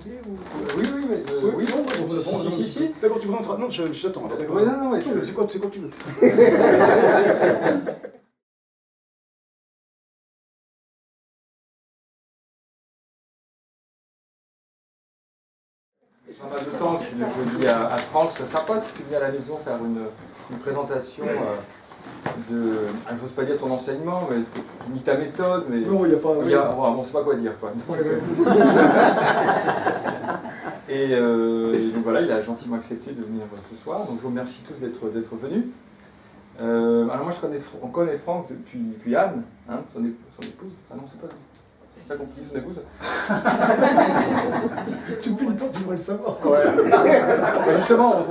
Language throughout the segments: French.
présenter ou... Oui, mais... oui, non, si. D'accord, tu présentes... Non, je t'attends. Oui, non, mais... C'est quoi tu veux. Pas mal de temps, je dis à Franck, c'est sympa si tu viens à la maison faire une présentation de, je n'ose pas dire ton enseignement, mais ni ta méthode, mais non, il n'y a pas... on ne sait pas quoi dire, quoi. Et donc voilà, il a gentiment accepté de venir ce soir, donc je vous remercie tous d'être venus. Alors moi, on connaît Franck depuis Anne, hein, son épouse. Ah non, c'est pas compliqué, son épouse. Depuis le temps, tu devrais le savoir. Ouais. Justement,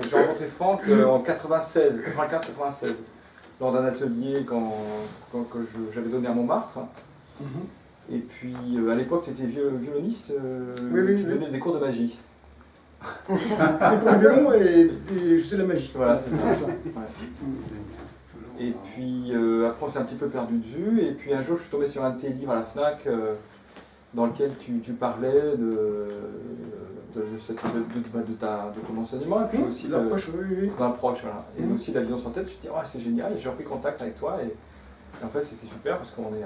j'ai rencontré Franck en 95-96, lors d'un atelier que j'avais donné à Montmartre. Et puis, à l'époque, tu étais violoniste, oui. Tu donnais des cours de magie. Des cours de violon et je sais la magie. Voilà, c'est ça. Ouais. Et puis, après, on s'est un petit peu perdu de vue. Et puis, un jour, je suis tombé sur un de tes livres à la FNAC, dans lequel tu parlais de ton enseignement, et puis aussi de l'approche, voilà. Et aussi de la vision sans tête. Je me suis dit, oh, c'est génial, et j'ai repris contact avec toi. Et en fait, c'était super parce qu'on est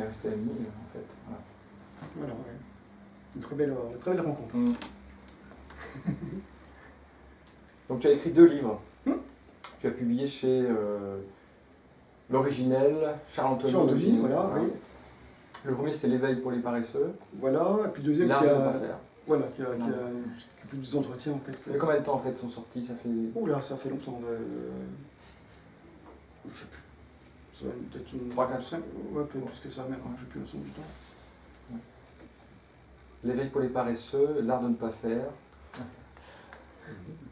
restés amis, en fait. Voilà, ouais. Une très belle rencontre. Donc, tu as écrit 2 livres. Tu as publié chez l'Originel, Charles Anthony, voilà, oui. Le premier, c'est L'éveil pour les paresseux. Voilà, et puis le deuxième qui a plus des entretiens, en fait. Mais combien de temps, en fait, sont sortis? Ça fait... Oula, ça fait longtemps. Je sais plus. Ça va peut-être une... 3, 4, 5. Ouais, peut-être plus que ça même, je sais plus le son du temps. L'éveil pour les paresseux, L'art de ne pas faire.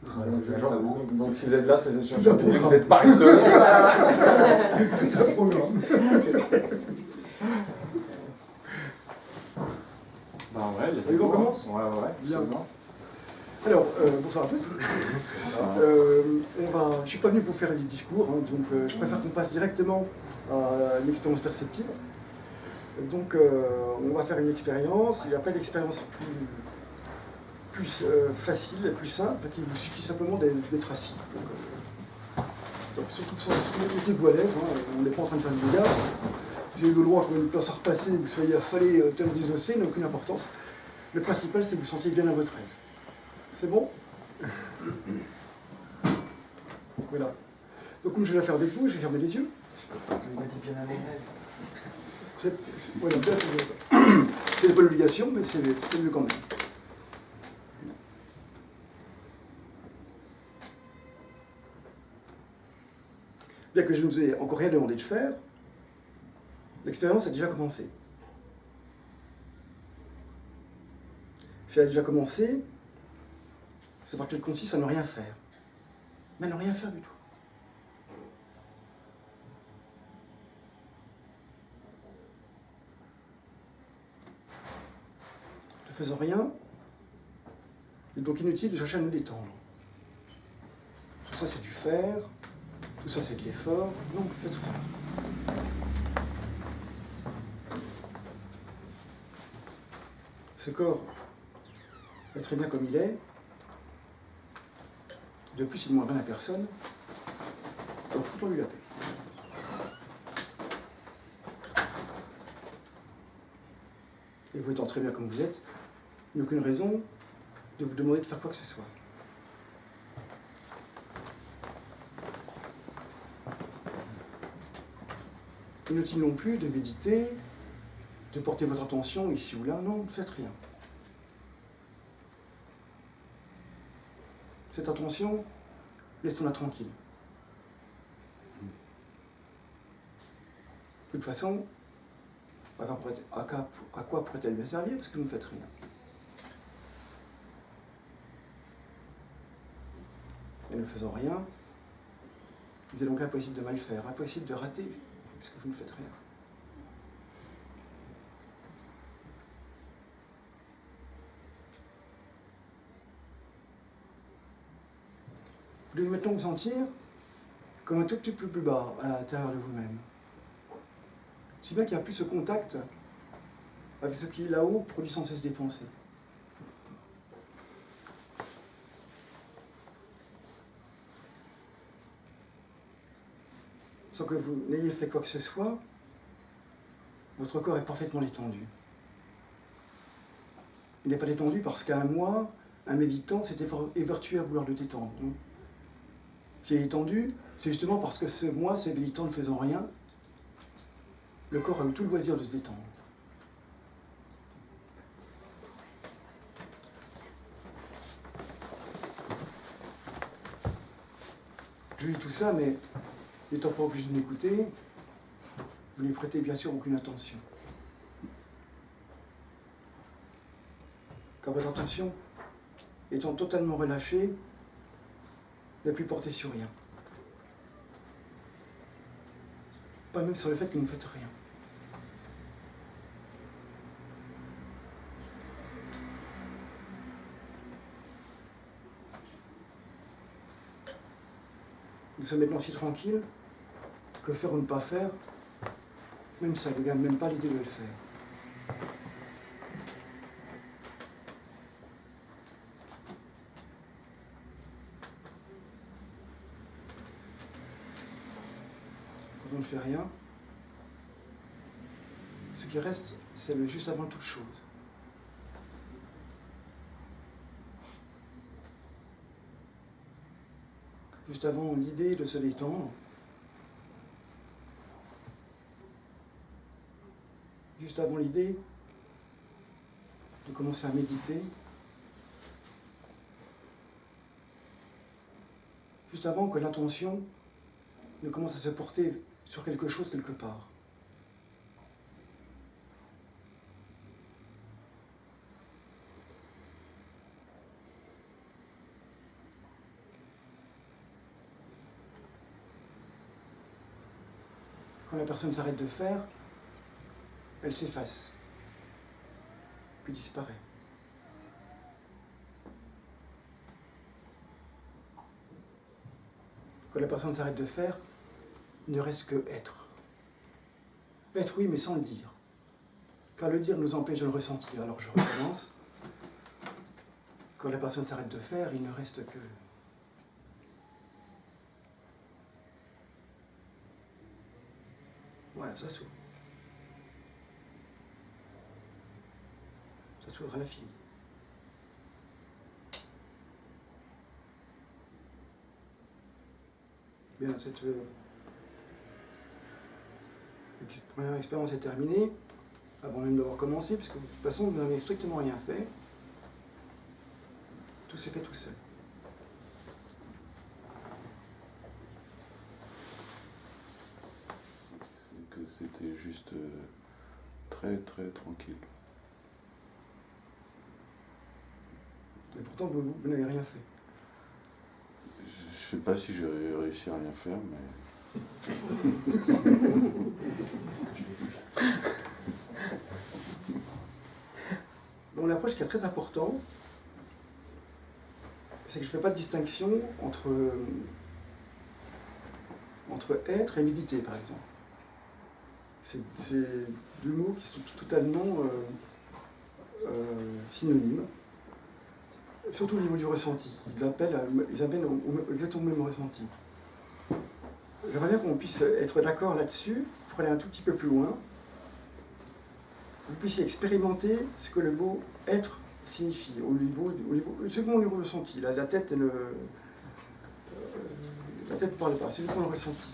Donc si vous êtes là, c'est que vous êtes paresseux. Tout un programme. Ouais, on commence? Ouais. Bien. Alors, bonsoir à tous. Je ne suis pas venu pour faire des discours, hein, donc je préfère qu'on passe directement à une expérience perceptive. Donc, on va faire une expérience, et après l'expérience plus facile, plus simple, qui vous suffit simplement d'être assis. Donc surtout, mettez-vous à l'aise, hein, on n'est pas en train de faire du yoga. Vous avez le droit quand une place à repasser, vous soyez affalé tel des ossés, n'a aucune importance. Le principal, c'est que vous sentiez bien à votre aise. C'est bon? Voilà. Donc comme je vais la faire avec vous, je vais fermer les yeux. Mettez bien à l'aise. C'est pas une obligation, mais c'est mieux quand même. Bien que je ne vous ai encore rien demandé de faire, l'expérience a déjà commencé. Si elle a déjà commencé, c'est parce qu'elle consiste à ne rien faire. Mais à ne rien faire du tout. Ne faisant rien, il est donc inutile de chercher à nous détendre. Tout ça c'est du faire, tout ça c'est de l'effort, non, vous faites rien. Ce corps est très bien comme il est, de plus il ne demande rien à personne, donc foutons-lui la paix. Et vous étant très bien comme vous êtes, il n'y a aucune raison de vous demander de faire quoi que ce soit. Inutile non plus de méditer, de porter votre attention ici ou là, non, ne faites rien. Cette attention, laissons-la tranquille. De toute façon, à quoi pourrait-elle bien servir parce que vous ne faites rien? Et ne faisant rien, il est donc impossible de mal faire, impossible de rater, puisque vous ne faites rien. Vous devez maintenant vous sentir comme un tout petit peu plus bas à l'intérieur de vous-même. Si bien qu'il n'y a plus ce contact avec ce qui est là-haut produit sans cesse des pensées. sans que vous n'ayez fait quoi que ce soit, votre corps est parfaitement détendu. Il n'est pas détendu parce qu'un moi, un méditant, s'est évertué à vouloir le détendre. S'il est détendu, c'est justement parce que ce moi, ce méditant ne faisant rien, le corps a eu tout le loisir de se détendre. Je dis tout ça, mais n'étant pas obligé de m'écouter, vous n'y prêtez bien sûr aucune attention. Car votre attention, étant totalement relâchée, n'a plus porté sur rien. Pas même sur le fait que vous ne faites rien. Nous sommes maintenant si tranquilles que faire ou ne pas faire, même ça ne regarde même pas l'idée de le faire. Quand on ne fait rien, ce qui reste, c'est le juste avant toute chose. Juste avant l'idée de se détendre, juste avant l'idée de commencer à méditer, juste avant que l'attention ne commence à se porter sur quelque chose quelque part. Quand la personne s'arrête de faire, elle s'efface, puis disparaît. Quand la personne s'arrête de faire, il ne reste que être. Être, oui, mais sans le dire. Car le dire nous empêche de le ressentir. Alors je recommence. Quand la personne s'arrête de faire, il ne reste que... Voilà, ça s'ouvre. Ça s'ouvre à l'infini. Bien, cette première expérience est terminée, avant même d'avoir commencé, puisque de toute façon, vous n'avez strictement rien fait. Tout s'est fait tout seul. C'est que c'était juste très très tranquille. Et pourtant, vous n'avez rien fait. Je sais pas si j'ai réussi à rien faire, mais... Mon approche qui est très importante, c'est que je ne fais pas de distinction entre être et méditer, par exemple. C'est deux mots qui sont totalement synonymes, surtout au niveau du ressenti. Ils appellent exactement le même ressenti. J'aimerais bien qu'on puisse être d'accord là-dessus, pour aller un tout petit peu plus loin. Vous puissiez expérimenter ce que le mot « être » signifie, seulement au niveau du ressenti. La tête ne parle pas, c'est uniquement le ressenti.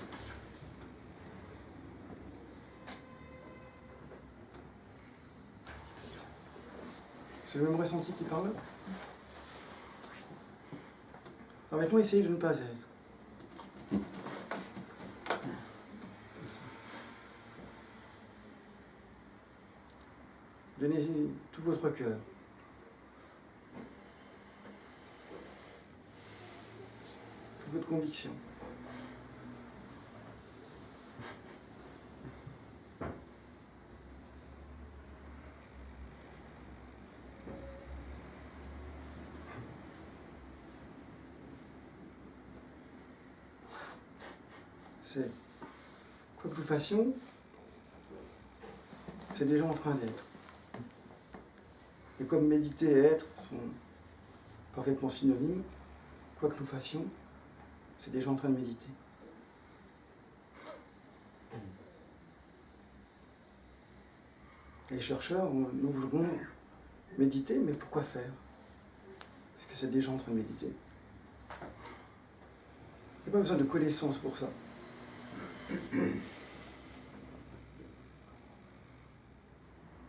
C'est le même ressenti qui parle. Alors maintenant, essayez de ne pas être. Donnez tout votre cœur. Toute votre conviction. C'est quoi que nous fassions, c'est déjà en train d'être. Et comme méditer et être sont parfaitement synonymes, quoi que nous fassions, c'est déjà en train de méditer. Les chercheurs, nous voudrons méditer, mais pourquoi faire? Parce que c'est des gens en train de méditer. Il n'y a pas besoin de connaissances pour ça.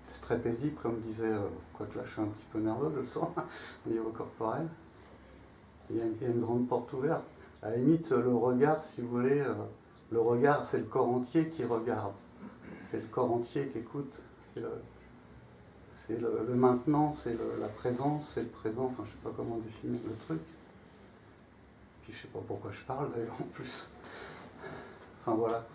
C'est très paisible, comme disait, quoique là je suis un petit peu nerveux, je le sens, au niveau corporel. Il y a une grande porte ouverte. À la limite, le regard, si vous voulez, le regard, c'est le corps entier qui regarde. C'est le corps entier qui écoute. C'est le maintenant, c'est la présence, c'est le présent. Enfin, je ne sais pas comment définir le truc. Puis je ne sais pas pourquoi je parle d'ailleurs en plus. Enfin voilà.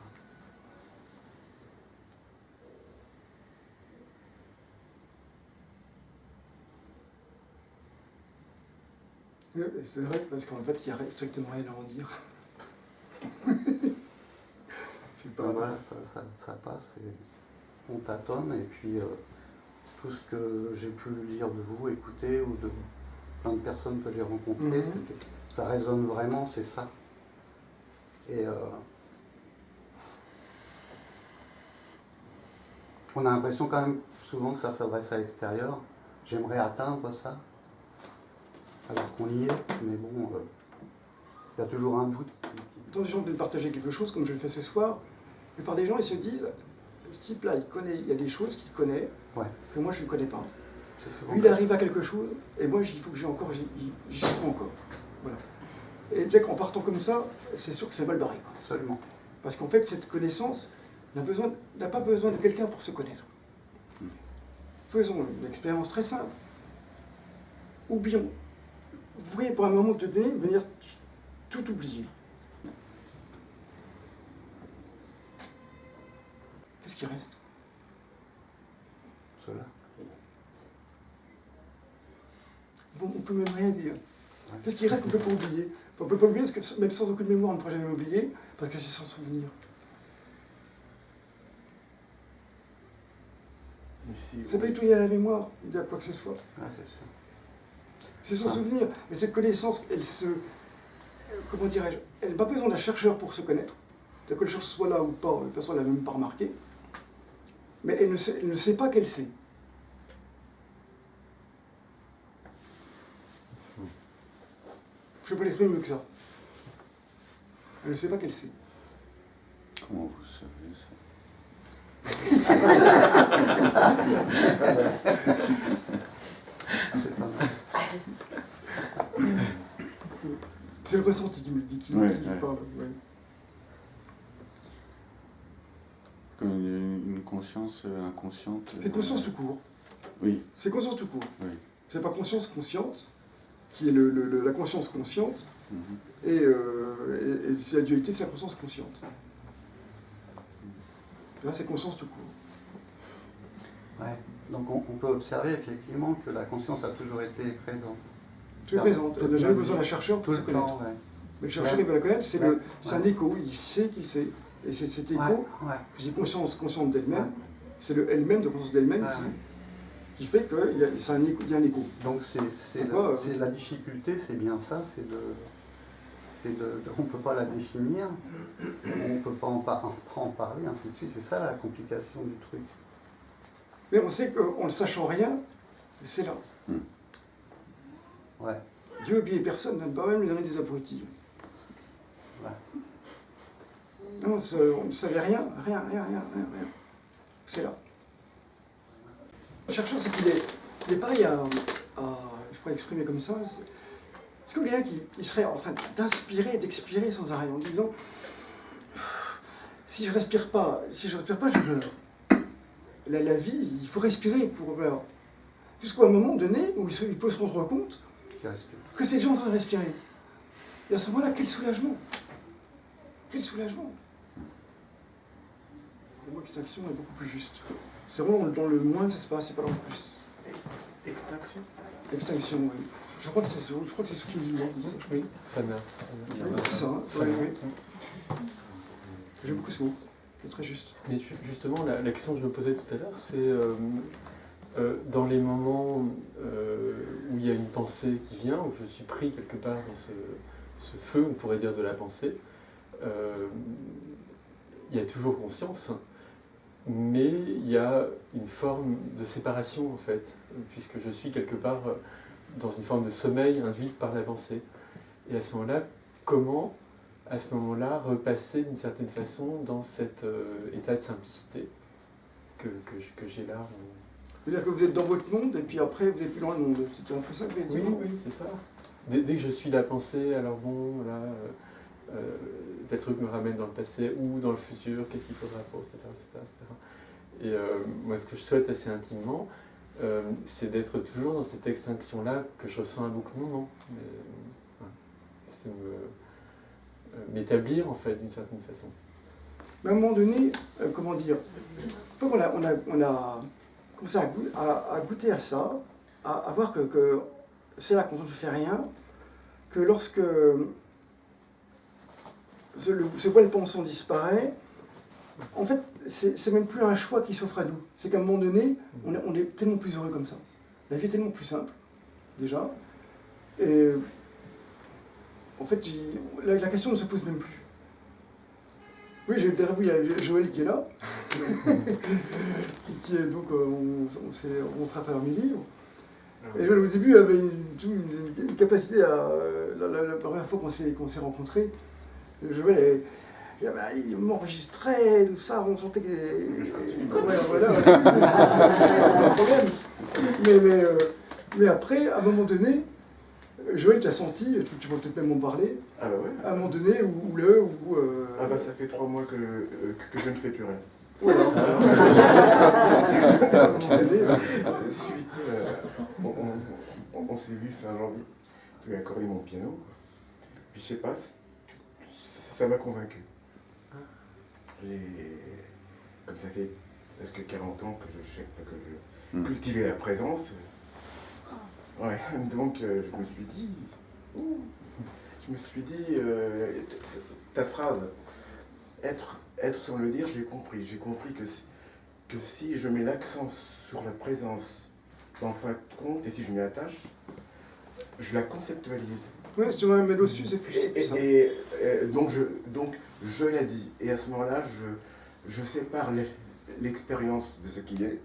C'est vrai parce qu'en fait, il n'y a strictement rien à en dire. C'est pas Voilà, ça passe et on tâtonne. Et puis tout ce que j'ai pu lire de vous, écouter, ou de plein de personnes que j'ai rencontrées, ça résonne vraiment, c'est ça. Et on a l'impression quand même souvent que ça s'adresse à l'extérieur. J'aimerais atteindre ça, alors qu'on y est, mais bon, il y a toujours un doute. Quand les gens viennent partager quelque chose, comme je le fais ce soir, la plupart des gens, ils se disent, ce type-là, il y a des choses qu'il connaît, que moi je ne connais pas. Lui, il arrive à quelque chose, et moi, il faut que j'y suis pas encore. Voilà. Et tu sais qu'en partant comme ça, c'est sûr que c'est mal barré. Quoi. Absolument. Parce qu'en fait, cette connaissance n'a pas besoin de quelqu'un pour se connaître. Faisons une expérience très simple. Oublions. Vous pourriez, pour un moment donné, venir tout oublier. Qu'est-ce qui reste? Cela. Bon, on peut même rien dire. Qu'est-ce qui reste qu'on ne peut pas oublier? On ne peut pas oublier parce que même sans aucune mémoire, on ne pourra jamais oublier, parce que c'est sans souvenir. C'est pas du tout lié à la mémoire, il y a quoi que ce soit. Ouais, c'est sûr. C'est sans souvenir. Mais cette connaissance, elle se... Comment dirais-je? Elle n'a pas besoin d'un chercheur pour se connaître. C'est-à-dire que le chercheur soit là ou pas, de toute façon, elle n'a même pas remarqué. Mais elle ne sait pas qu'elle sait. Je ne peux pas l'exprimer mieux que ça. Elle ne sait pas qu'elle sait. Comment vous savez ça? C'est pas mal. C'est le ressenti qui me le dit, qui parle. Ouais. Comme une conscience inconsciente. C'est conscience tout court. Oui. C'est conscience tout court. Oui. C'est pas conscience consciente, qui est la conscience consciente, et c'est la dualité, c'est la conscience consciente. Là, c'est conscience tout court. Ouais. Donc on peut observer effectivement que la conscience a toujours été présente. Toujours présente. Elle n'a jamais besoin d'un chercheur pour se connaître. Temps, ouais. Mais le chercheur, il va la connaître, c'est un écho, il sait qu'il sait. Et c'est cet écho, je dis conscience consciente d'elle-même, c'est le elle-même de conscience d'elle-même qui fait qu'il y a un écho. Donc c'est la difficulté, c'est bien ça, on ne peut pas la définir, on ne peut pas en parler, ainsi de suite. C'est ça la complication du truc. Mais on sait qu'en ne sachant rien, c'est là. Ouais. Dieu oublié personne, donne pas même une règle des abrutis. Ouais. Non, on ne savait rien. C'est là. Le chercheur, c'est qu'il est pareil je pourrais exprimer comme ça, c'est comme quelqu'un qui serait en train d'inspirer et d'expirer sans arrêt, en disant si je respire pas, je meurs. La vie, il faut respirer pour meurs. Jusqu'à un moment donné où il peut se rendre compte que c'est déjà en train de respirer. Et à ce moment-là, quel soulagement! Quel soulagement! Le mot extinction est beaucoup plus juste. C'est vraiment dans le moins que ça se passe, c'est pas dans le plus. Extinction? Extinction, oui. Je crois que c'est Sophie Musulman qui dit ça. Oui. Très bien. Oui, c'est ça, hein. Oui. J'aime beaucoup ce mot, qui est très juste. Mais justement, la question que je me posais tout à l'heure, c'est dans les moments où il y a une pensée qui vient, où je suis pris quelque part dans ce feu, on pourrait dire, de la pensée, il y a toujours conscience. mais il y a une forme de séparation en fait, puisque je suis quelque part dans une forme de sommeil induite par la pensée. Et à ce moment-là, comment, à ce moment-là, repasser d'une certaine façon dans cet état de simplicité que j'ai là. C'est-à-dire que vous êtes dans votre monde et puis après vous n'êtes plus dans le monde. C'est un peu ça que vous avez dit. Oui, c'est ça. Dès que je suis la pensée, alors bon, là, tel truc me ramène dans le passé ou dans le futur, qu'est-ce qu'il faudra pour, etc. Et moi, ce que je souhaite assez intimement, c'est d'être toujours dans cette extinction-là que je ressens à beaucoup de moments. C'est m'établir, en fait, d'une certaine façon. Mais à un moment donné, comment dire, on a commencé à goûter à ça, à voir que c'est là quand on ne fait rien, que lorsque ce voile pensant disparaît, en fait, c'est même plus un choix qui s'offre à nous. C'est qu'à un moment donné, on est tellement plus heureux comme ça. La vie est tellement plus simple, déjà. Et en fait, la question ne se pose même plus. Oui, derrière vous, il y a Joël qui est là, qui est donc, on s'est rencontré à travers mes livres. Et Joël, au début, avait une capacité à... La première fois qu'on s'est rencontrés, Joël, il m'enregistrait, tout ça, on sentait que... Voilà, c'est pas un problème. Mais après, à un moment donné, Joël, tu as senti, tu vas peut-être même en parler, Ah bah ouais. à un moment donné Ah bah ça fait 3 mois que je ne fais plus rien. Voilà. À un moment donné, Suite, on s'est vu fin janvier, tu as accordé mon piano, quoi. Puis je sais pas, ça m'a convaincu. Comme ça fait presque 40 ans que je cultivais la présence. Ouais, donc je me suis dit, ta phrase, être sans le dire, j'ai compris. J'ai compris que si je mets l'accent sur la présence, en fin de compte, et si je m'y attache, je la conceptualise. oui, si tu vas mettre dessus, c'est plus ça. Et donc je l'ai dit. Et à ce moment-là, je sépare l'expérience de ce qui est,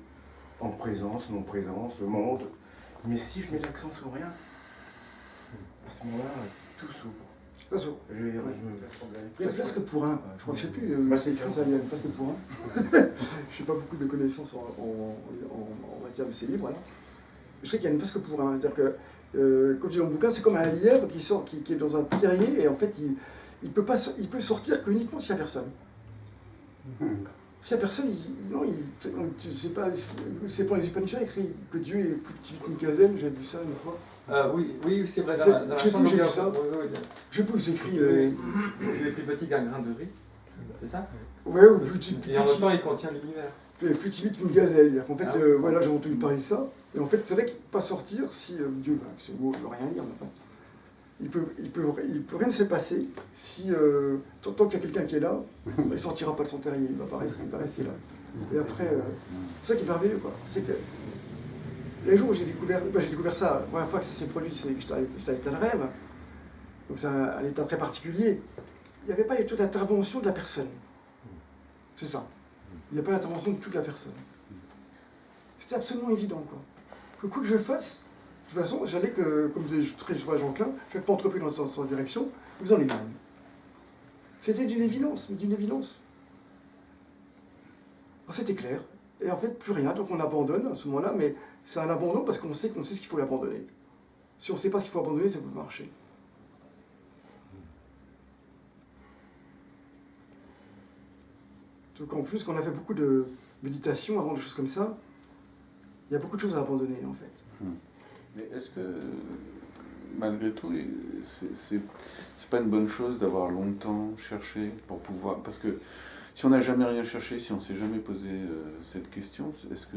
en présence, non-présence, le monde. Mais si je mets l'accent sur rien, à ce moment-là, tout s'ouvre. Pas sûr. Il y a presque pour un, je crois, je sais plus, c'est écrit ça, il y a presque pour un. Je n'ai pas beaucoup de connaissances en matière de ces livres, là. Je sais qu'il y a une presque pour un. C'est-à-dire que, comme je dis dans le bouquin, c'est comme un lièvre qui est dans un terrier et en fait, il peut sortir qu'uniquement s'il n'y a personne. S'il n'y a personne, c'est pas les Upanishads écrit que Dieu est plus petit qu'une gazelle, j'ai vu ça une fois. Oui, c'est vrai, dans la j'ai chambre vu de ça. oui. Je sais plus où c'est écrit. Il est plus petit qu'un grain de riz, c'est ça? Ouais, ou plus Et en même temps, il contient l'univers. plus timide qu'une gazelle. En fait, voilà, j'ai entendu parler de ça. Et en fait, c'est vrai qu'il ne peut pas sortir si Dieu, ce mot ne veut rien dire. Il peut rien se passer si, tant qu'il y a quelqu'un qui est là, il ne sortira pas de son terrier, il va rester là. Et après, c'est ça qui est merveilleux, quoi. C'est que les jours où j'ai découvert ça, la première fois que ça s'est produit, c'est que j'étais à l'état de rêve, donc c'est un état très particulier. Il n'y avait pas du tout d'intervention de la personne. C'est ça. Il n'y a pas d'intervention de toute la personne. C'était absolument évident, quoi. Que quoi que je fasse, de toute façon, j'allais que, comme vous êtes très sur Jean-Clain, je ne vais pas entrepris dans cette direction, vous en éloignez. C'était d'une évidence, mais d'une évidence. C'était clair. Et en fait, plus rien, donc on abandonne à ce moment-là, mais c'est un abandon parce qu'on sait ce qu'il faut l'abandonner. Si on ne sait pas ce qu'il faut abandonner, ça ne peut pas marcher. Donc en plus, quand on a fait beaucoup de méditation avant, des choses comme ça, il y a beaucoup de choses à abandonner, en fait. Mais est-ce que, malgré tout, c'est pas une bonne chose d'avoir longtemps cherché pour pouvoir... Parce que si on n'a jamais rien cherché, si on ne s'est jamais posé cette question, est-ce que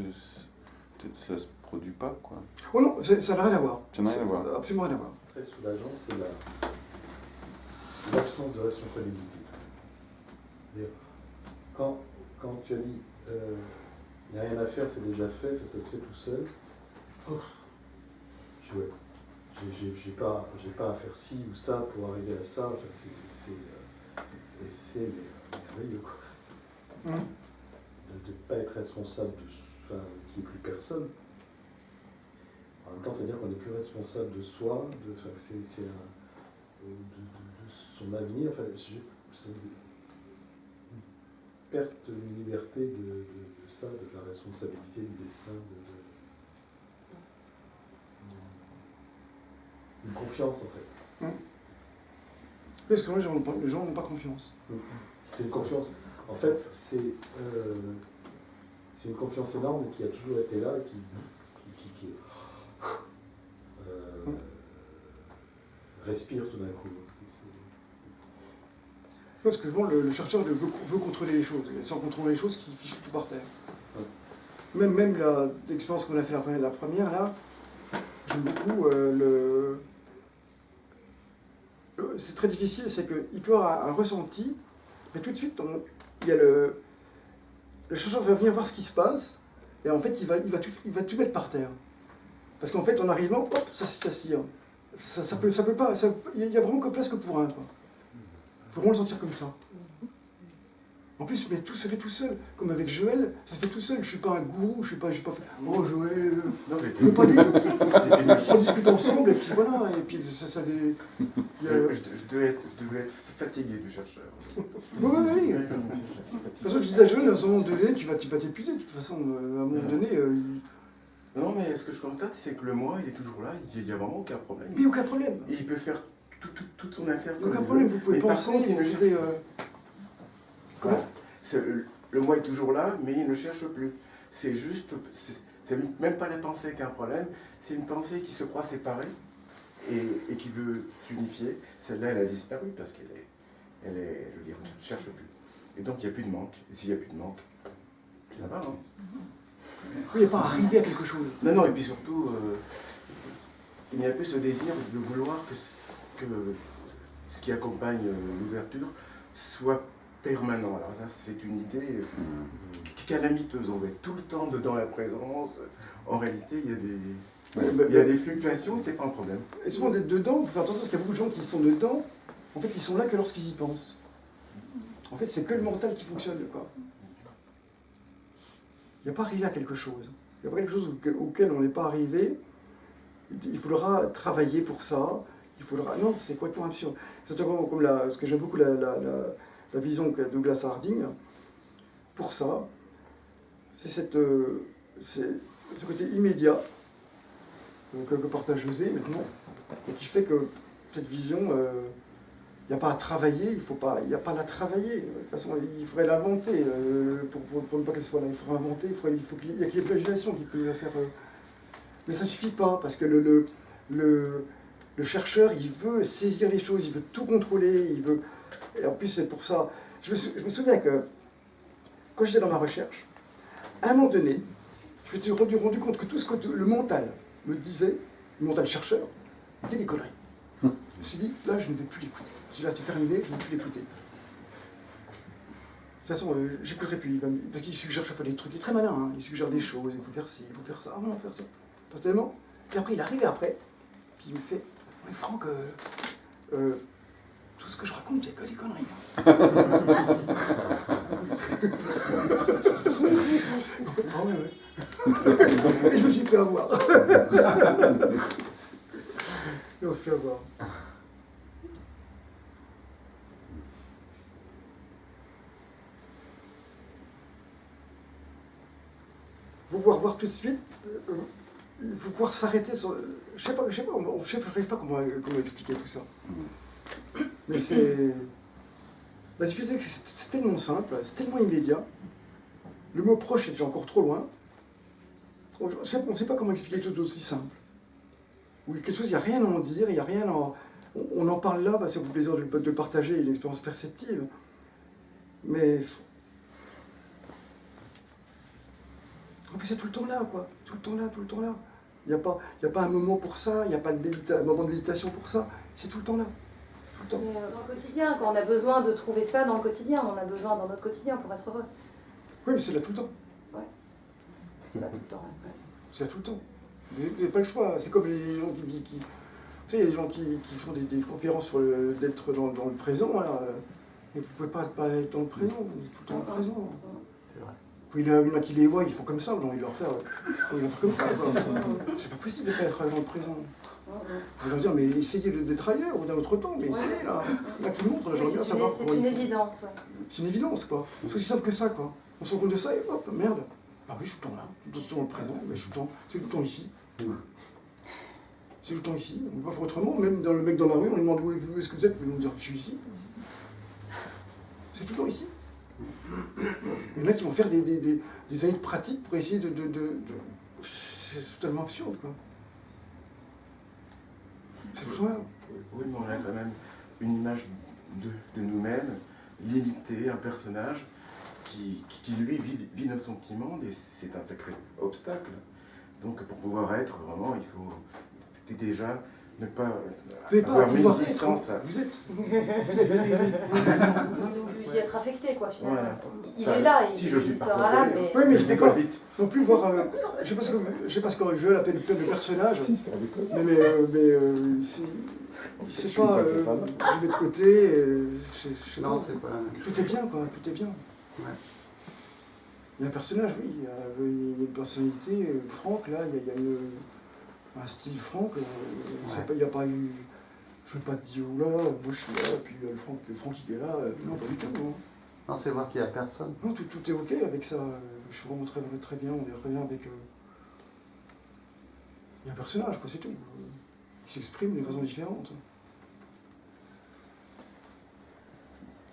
ça se produit pas, quoi? Oh non, ça n'a rien à voir. Ça n'a rien à voir. Absolument rien à voir. Très soulageant, c'est l'absence de responsabilité. Quand tu as dit il n'y a rien à faire, c'est déjà fait, ça se fait tout seul, j'ai pas à faire ci ou ça pour arriver à ça, enfin, c'est merveilleux, quoi. de ne pas être responsable enfin, qu'il n'y ait plus personne. En même temps, c'est-à-dire qu'on n'est plus responsable de soi, de son avenir. Enfin, c'est une perte de liberté de ça, de la responsabilité du destin, une confiance en fait. Parce que les gens n'ont pas confiance. C'est une confiance. En fait, c'est une confiance énorme qui a toujours été là et qui respire tout d'un coup. Parce que souvent, le chercheur veut contrôler les choses. Et sans contrôler les choses, il fiche tout par terre. Ouais. Même l'expérience qu'on a fait la première, là, j'aime beaucoup c'est très difficile, c'est qu'il peut y avoir un ressenti, mais tout de suite, il y a le chercheur va venir voir ce qui se passe, et en fait, il va tout mettre par terre. Parce qu'en fait, en arrivant, hop, ça s'assire. Ça peut pas, il n'y a vraiment que place que pour un, quoi. Il faut vraiment le sentir comme ça. En plus, mais tout se fait tout seul. Comme avec Joël, ça se fait tout seul. Je ne suis pas un gourou, je n'ai pas fait « Oh Joël !» Non, mais pas du tout. On discute ensemble, et puis voilà. Et puis je devais être fatigué du chercheur. Oui. De toute façon, je disais à Joël, à un moment donné, tu vas t'épuiser. De toute façon, à un moment donné... Non, mais ce que je constate, c'est que le moi, il est toujours là. Il n'y a vraiment aucun problème. Mais aucun problème. Il peut faire toute son affaire. Aucun problème, vous pouvez penser, gérer... Comment ? Le moi est toujours là, mais il ne cherche plus. C'est juste, c'est même pas la pensée qui a un problème, c'est une pensée qui se croit séparée et qui veut s'unifier. Celle-là, elle a disparu parce qu'elle je veux dire, ne cherche plus. Et donc, il n'y a plus de manque. Et s'il n'y a plus de manque, ça va, non ? Oui, il n'y a pas arrivé à quelque chose. Non, et puis surtout, il n'y a plus ce désir de vouloir que ce qui accompagne l'ouverture soit permanent. Alors ça, c'est une idée calamiteuse. On va être tout le temps dedans la présence. En réalité, il y a des fluctuations et c'est pas un problème. Et souvent d'être dedans, il faut faire attention parce qu'il y a beaucoup de gens qui sont dedans, en fait, ils sont là que lorsqu'ils y pensent. En fait, c'est que le mental qui fonctionne, quoi. Il n'y a pas arrivé à quelque chose. Il n'y a pas quelque chose auquel on n'est pas arrivé. Il faudra travailler pour ça. Il faudra... Non, c'est complètement absurde. C'est comme ce que j'aime beaucoup la vision qu'a Douglas Harding. Pour ça, c'est ce côté immédiat que partage José maintenant, et qui fait que cette vision, il n'y a pas à travailler, il n'y a pas à la travailler. De toute façon, il faudrait l'inventer pour ne pas qu'elle soit là. Il faudrait inventer, il faut qu'il y ait l'imagination qui peut la faire. Mais ça ne suffit pas, parce que le chercheur, il veut saisir les choses, il veut tout contrôler, il veut... Et en plus, c'est pour ça... Je me souviens que, quand j'étais dans ma recherche, à un moment donné, je me suis rendu compte que tout ce que le mental me disait, le mental chercheur, était des conneries. Je me suis dit, là, je ne vais plus l'écouter. Je me suis dit, là, c'est terminé, je ne vais plus l'écouter. De toute façon, j'écouterai plus, parce qu'il suggère chaque fois des trucs, il est très malin, hein, il suggère des choses, il faut faire ci, il faut faire ça, ah non, faire ça. Personnellement. Et après, il arrive après, puis il me fait, oui, Franck, tout ce que je raconte, c'est que des conneries. Ah ouais. Et je me suis fait avoir. Et on se fait avoir. Il faut pouvoir voir tout de suite, il faut pouvoir s'arrêter sur... Je sais pas, n'arrive pas comment expliquer tout ça. Mais c'est... La difficulté, c'est tellement simple, c'est tellement immédiat. Le mot proche est déjà encore trop loin. On ne sait pas comment expliquer quelque chose d'aussi simple. Ou quelque chose, il n'y a rien à en dire, il n'y a rien à... On en parle là, bah, ça vous fait plaisir de partager une expérience perceptive. Mais... En plus, c'est tout le temps là, quoi. Tout le temps là, tout le temps là. Il n'y a pas un moment pour ça, il n'y a pas un moment de méditation pour ça. C'est tout le temps là. Tout le temps. Mais dans le quotidien, quand on a besoin de trouver ça dans le quotidien, on en a besoin dans notre quotidien pour être heureux. Oui, mais c'est là tout le temps. Ouais. C'est là tout le temps. Ouais. C'est là tout le temps. Vous n'avez pas le choix. C'est comme les gens qui... Tu sais, il y a des gens qui font des conférences sur d'être dans le présent, là. Et vous ne pouvez pas être dans le présent, vous êtes tout le temps dans le présent. C'est vrai. Quand il y en a qui les voient, ils font comme ça, non, ils leur faire comme ça. Quoi. C'est pas possible de ne pas être dans le présent. Je leur dire, mais essayez d'être ailleurs ou d'un autre temps, mais essayez là. Là qui montre, j'aimerais bien savoir C'est comment une ils font. évidence, ouais. C'est une évidence, quoi. C'est aussi simple que ça, quoi. On se rend compte de ça et hop, merde. Ah oui, je suis tout le temps là, tout le temps dans le présent, mais je suis tout le temps, c'est tout le temps ici. C'est tout le temps ici. On peut pas faire autrement, même dans le mec dans la rue, on lui demande où est-ce que vous êtes, vous pouvez nous dire je suis ici. C'est tout le temps ici. Il y en a qui vont faire des années de pratique pour essayer de... C'est totalement absurde, quoi. C'est tout ça. Oui, mais on a quand même une image de nous-mêmes, limitée, un personnage qui lui, vit nos sentiments, et c'est un sacré obstacle. Donc, pour pouvoir être, vraiment, il faut déjà ne pas avoir mis une distance. Vous êtes. Vous y être affecté, quoi, finalement. Voilà. Il est là, Si je suis il sera là, mais... Oui, mais je je vais déconne. pas vite. Non plus voir... je sais pas ce que je l'appelle plein de personnages. Si, c'était un déconne. Mais c'est pas... je mets de côté... Non, c'est pas la même chose. Tout est bien, quoi. Tout est bien. Ouais. Il y a un personnage, oui. Il y a une personnalité. Franck, là, il y a un style Franck. Il n'y a pas eu... Je ne veux pas te dire, oh là, moi je suis là, puis le Franck il est là. Non, pas du tout. Non, Non, c'est voir qu'il n'y a personne. non tout est OK avec ça. Je suis vraiment très bien. On est très bien avec... Il y a un personnage, quoi, c'est tout. Il s'exprime d'une façon différente.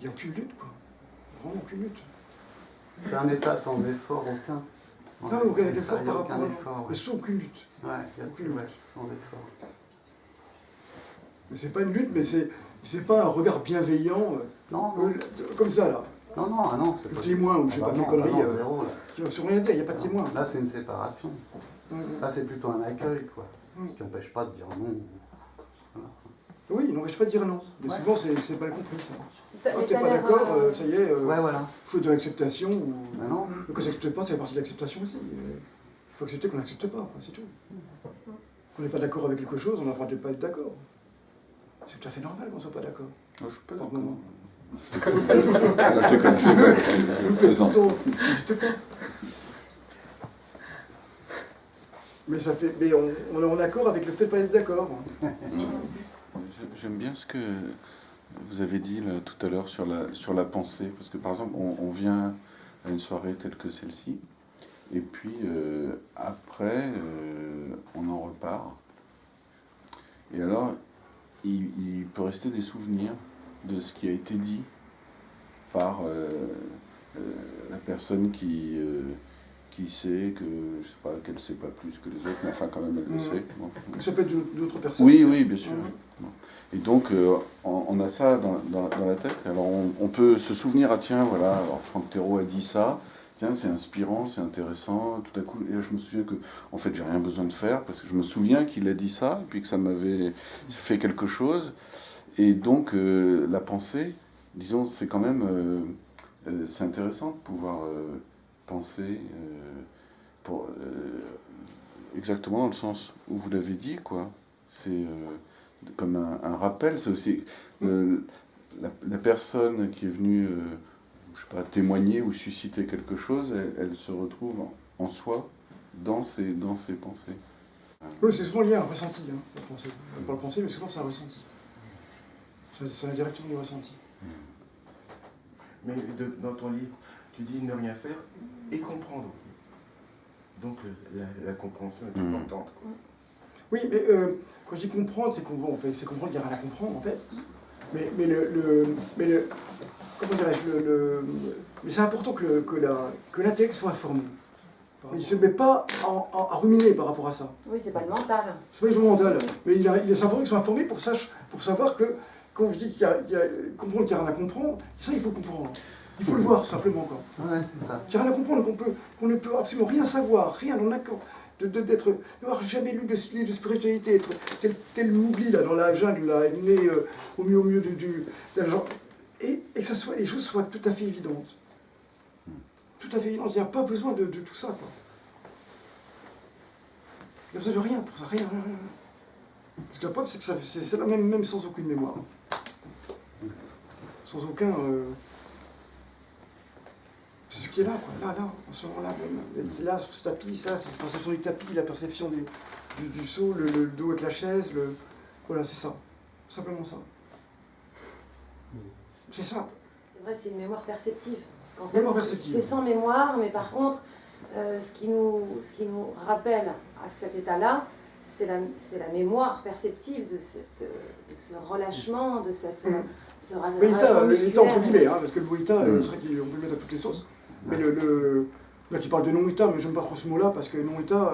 Il n'y a aucune lutte, quoi. Vraiment aucune lutte. C'est un état sans effort aucun. Ah, aucun effort Il n'y a par aucun rapport à... effort. Mais Ouais, surtout aucune lutte. il y a aucune plus, ouais, lutte. sans effort. Mais c'est pas une lutte, mais c'est pas un regard bienveillant, Non, non. comme ça, là. Non, non, ah non, c'est Le pas... témoin, ou je sais pas Ah bah quelle non, connerie, non, zéro, là. qui va sur rien dire, il n'y a pas de témoin. Là, c'est une séparation. Là, c'est plutôt un accueil, quoi. Mm. Ce qui n'empêche pas de dire non. Voilà. Oui, il n'empêche pas de dire non. Mais Ouais. souvent, c'est pas compris, ça. T'as- Ah, mais t'es t'as pas l'air, d'accord, ça y est, Ouais, voilà. faut de l'acceptation, ou... Mais non. Mais quand on n'accepte pas, c'est partie de l'acceptation aussi. Il faut accepter qu'on n'accepte pas, quoi, c'est tout. Qu'on n'est pas d'accord avec quelque chose, on n'a pas de pas être d'accord. C'est tout à fait normal qu'on ne soit pas d'accord. Je suis pas Par d'accord. moment. Je déconne. Je plaisante. Ça n'existe pas. Mais ça fait, mais on est en accord avec le fait de pas être d'accord. J'aime bien ce que vous avez dit là, tout à l'heure sur la pensée, parce que par exemple, on vient à une soirée telle que celle-ci, et puis après, on en repart. Et alors, il peut rester des souvenirs de ce qui a été dit par la personne qui sait que, je sais pas, qu'elle sait pas plus que les autres, mais enfin quand même elle le sait. Bon. Ça peut être d'autres personnes. Oui, oui, bien sûr. Mhm. Bon. Et donc, on a ça dans la tête. Alors, on peut se souvenir, ah tiens, voilà, alors Franck Thérault a dit ça. Tiens, c'est inspirant, c'est intéressant. Tout à coup, et là, je me souviens que, en fait, j'ai rien besoin de faire parce que je me souviens qu'il a dit ça, et puis que ça m'avait fait quelque chose. Et donc, la pensée, disons, c'est quand même, c'est intéressant de pouvoir penser exactement dans le sens où vous l'avez dit, quoi. C'est comme un rappel. C'est aussi la personne qui est venue, je sais pas, témoigner ou susciter quelque chose, elle se retrouve en soi, dans ses pensées. Oui, c'est souvent lié à un ressenti, hein, la pensée. Pas le penser, mais souvent c'est un ressenti. Ça a directement du ressenti. Mais dans ton livre, tu dis ne rien faire et comprendre aussi. Donc la compréhension est importante. Quoi. Oui, mais quand je dis comprendre, c'est qu'on en fait, c'est comprendre qu'il n'y a rien à comprendre en fait. Mais comment dirais-je, mais c'est important que l'intellect soit informé. Il ne se met pas à ruminer par rapport à ça. Oui, c'est pas le mental. C'est pas du tout mental. Mais il est important qu'il soit informé pour savoir que quand je dis qu'il y a comprendre qu'il n'y a rien à comprendre, ça il faut comprendre. Il faut le voir simplement, quoi. Ouais, c'est ça. Il n'y a rien à comprendre, qu'on ne peut absolument rien savoir, rien en accord. N'avoir jamais lu de livre de spiritualité, être tel Mowgli là, dans la jungle, là, né au milieu de la genre, et que les choses soient tout à fait évidentes. Tout à fait évidentes. Il n'y a pas besoin de tout ça, quoi. Il n'y a besoin de rien pour ça, rien. Parce que la preuve, c'est que c'est là même sans aucune mémoire. Sans aucun... c'est ce qui est là, quoi. Là, en ce moment-là même. C'est là, sur ce tapis, ça, c'est la perception du tapis, la perception du saut, le dos avec la chaise, voilà, c'est ça. Simplement ça. C'est simple. C'est vrai, c'est une mémoire perceptive. Parce qu'en Mémoire fait, perceptive. c'est sans mémoire, mais par contre, ce qui nous rappelle à cet état-là, c'est la mémoire perceptive de ce relâchement, de ce L'état musculaire. entre guillemets, hein, parce que le mot état, c'est vrai qu'on peut le mettre à toutes les sauces. Mais là qui parle de non-état, mais j'aime pas trop ce mot-là, parce que non-état,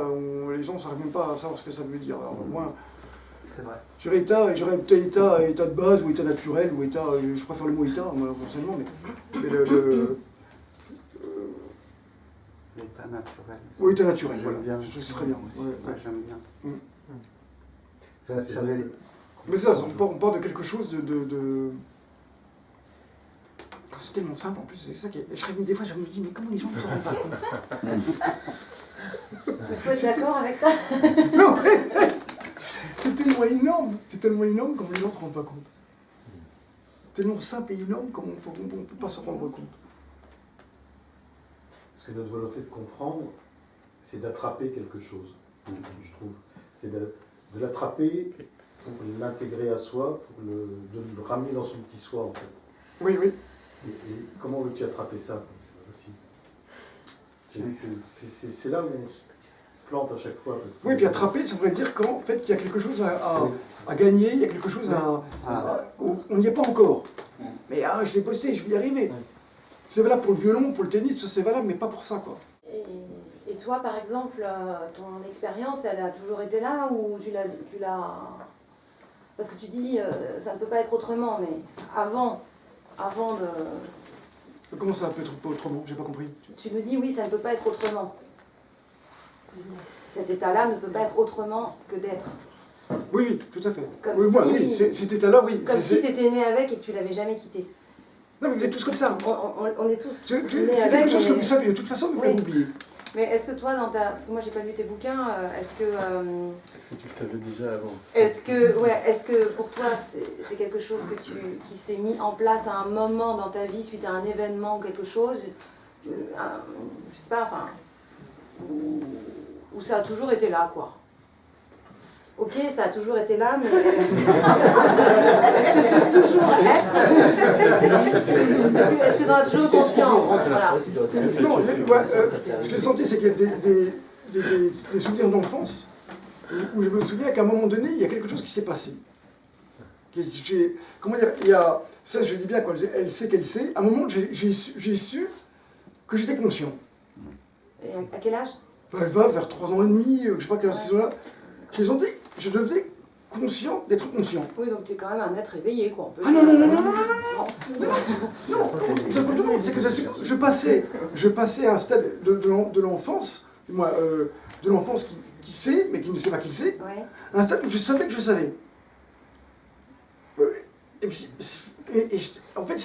les gens ne savent même pas à savoir ce que ça veut dire. Alors, moi, C'est vrai. j'aurais état de base, ou état naturel, ou état, je préfère le mot état, moi, personnellement, mais L'état naturel. ou état naturel, J'aime voilà, bien. je sais très bien. Ouais, Ouais, ouais. j'aime bien. Ça, c'est J'avais vrai. Mais c'est ça, on part de quelque chose de... C'est tellement simple en plus, c'est ça qui est... Des fois je me dis, mais comment les gens ne s'en rendent pas compte? Il faut être d'accord avec ça. Non, c'est tellement énorme comme les gens ne se rendent pas compte. Tellement simple et énorme comme on ne peut pas s'en rendre compte. Parce que notre volonté de comprendre, c'est d'attraper quelque chose, je trouve. C'est de l'attraper pour l'intégrer à soi, de le ramener dans son petit soi, en fait. Oui, oui. Et comment veux-tu attraper ça? C'est pas possible. C'est là où on se plante à chaque fois. Parce que Oui, puis attraper, ça voudrait dire qu'en fait, qu'il y a quelque chose à gagner, il y a quelque chose on n'y est pas encore. Mais je l'ai bossé, je vais y arriver. C'est valable pour le violon, pour le tennis, ça c'est valable, mais pas pour ça, quoi. Et toi, par exemple, ton expérience, elle a toujours été là ou tu l'as... Parce que tu dis, ça ne peut pas être autrement, mais avant de... Comment ça peut être pas autrement? J'ai pas compris. Tu me dis, oui, ça ne peut pas être autrement. Cet état-là ne peut pas être autrement que d'être. Oui, oui, tout à fait. Comme Oui, moi, si- oui, cet état-là, oui. Comme si tu étais né avec et que tu l'avais jamais quitté. Non, mais vous êtes tous comme ça. On est tous C'est nés quelque avec. chose que mais- vous savez de toute façon, mais vous Oui. l'oubliez. Mais est-ce que toi, parce que moi j'ai pas lu tes bouquins, est-ce que tu le savais déjà avant? est-ce que pour toi c'est quelque chose qui s'est mis en place à un moment dans ta vie suite à un événement ou quelque chose, je sais pas, enfin, ou ça a toujours été là, quoi? Ok, ça a toujours été là, mais est-ce que c'est toujours être? Est-ce que tu en as toujours conscience? Voilà. Non, ce que j'ai senti, c'est qu'il y a des souvenirs d'enfance où je me souviens qu'à un moment donné, il y a quelque chose qui s'est passé. Comment dire, il y a, ça je dis bien, quand elle sait qu'elle sait, à un moment j'ai su que j'étais conscient. Et à quel âge? Elle va vers 3 ans et demi, je sais pas quelle saison là. J'ai senti que je devenais conscient d'être conscient. Oui, donc tu es quand même un être éveillé, quoi. On peut Ah non, dire. non, non, non, non, non, non, exactement, c'est que je passais à un stade de l'enfance, moi, de l'enfance qui sait, mais qui ne sait pas qu'il sait, Ouais. à un stade où je savais que je savais. En fait,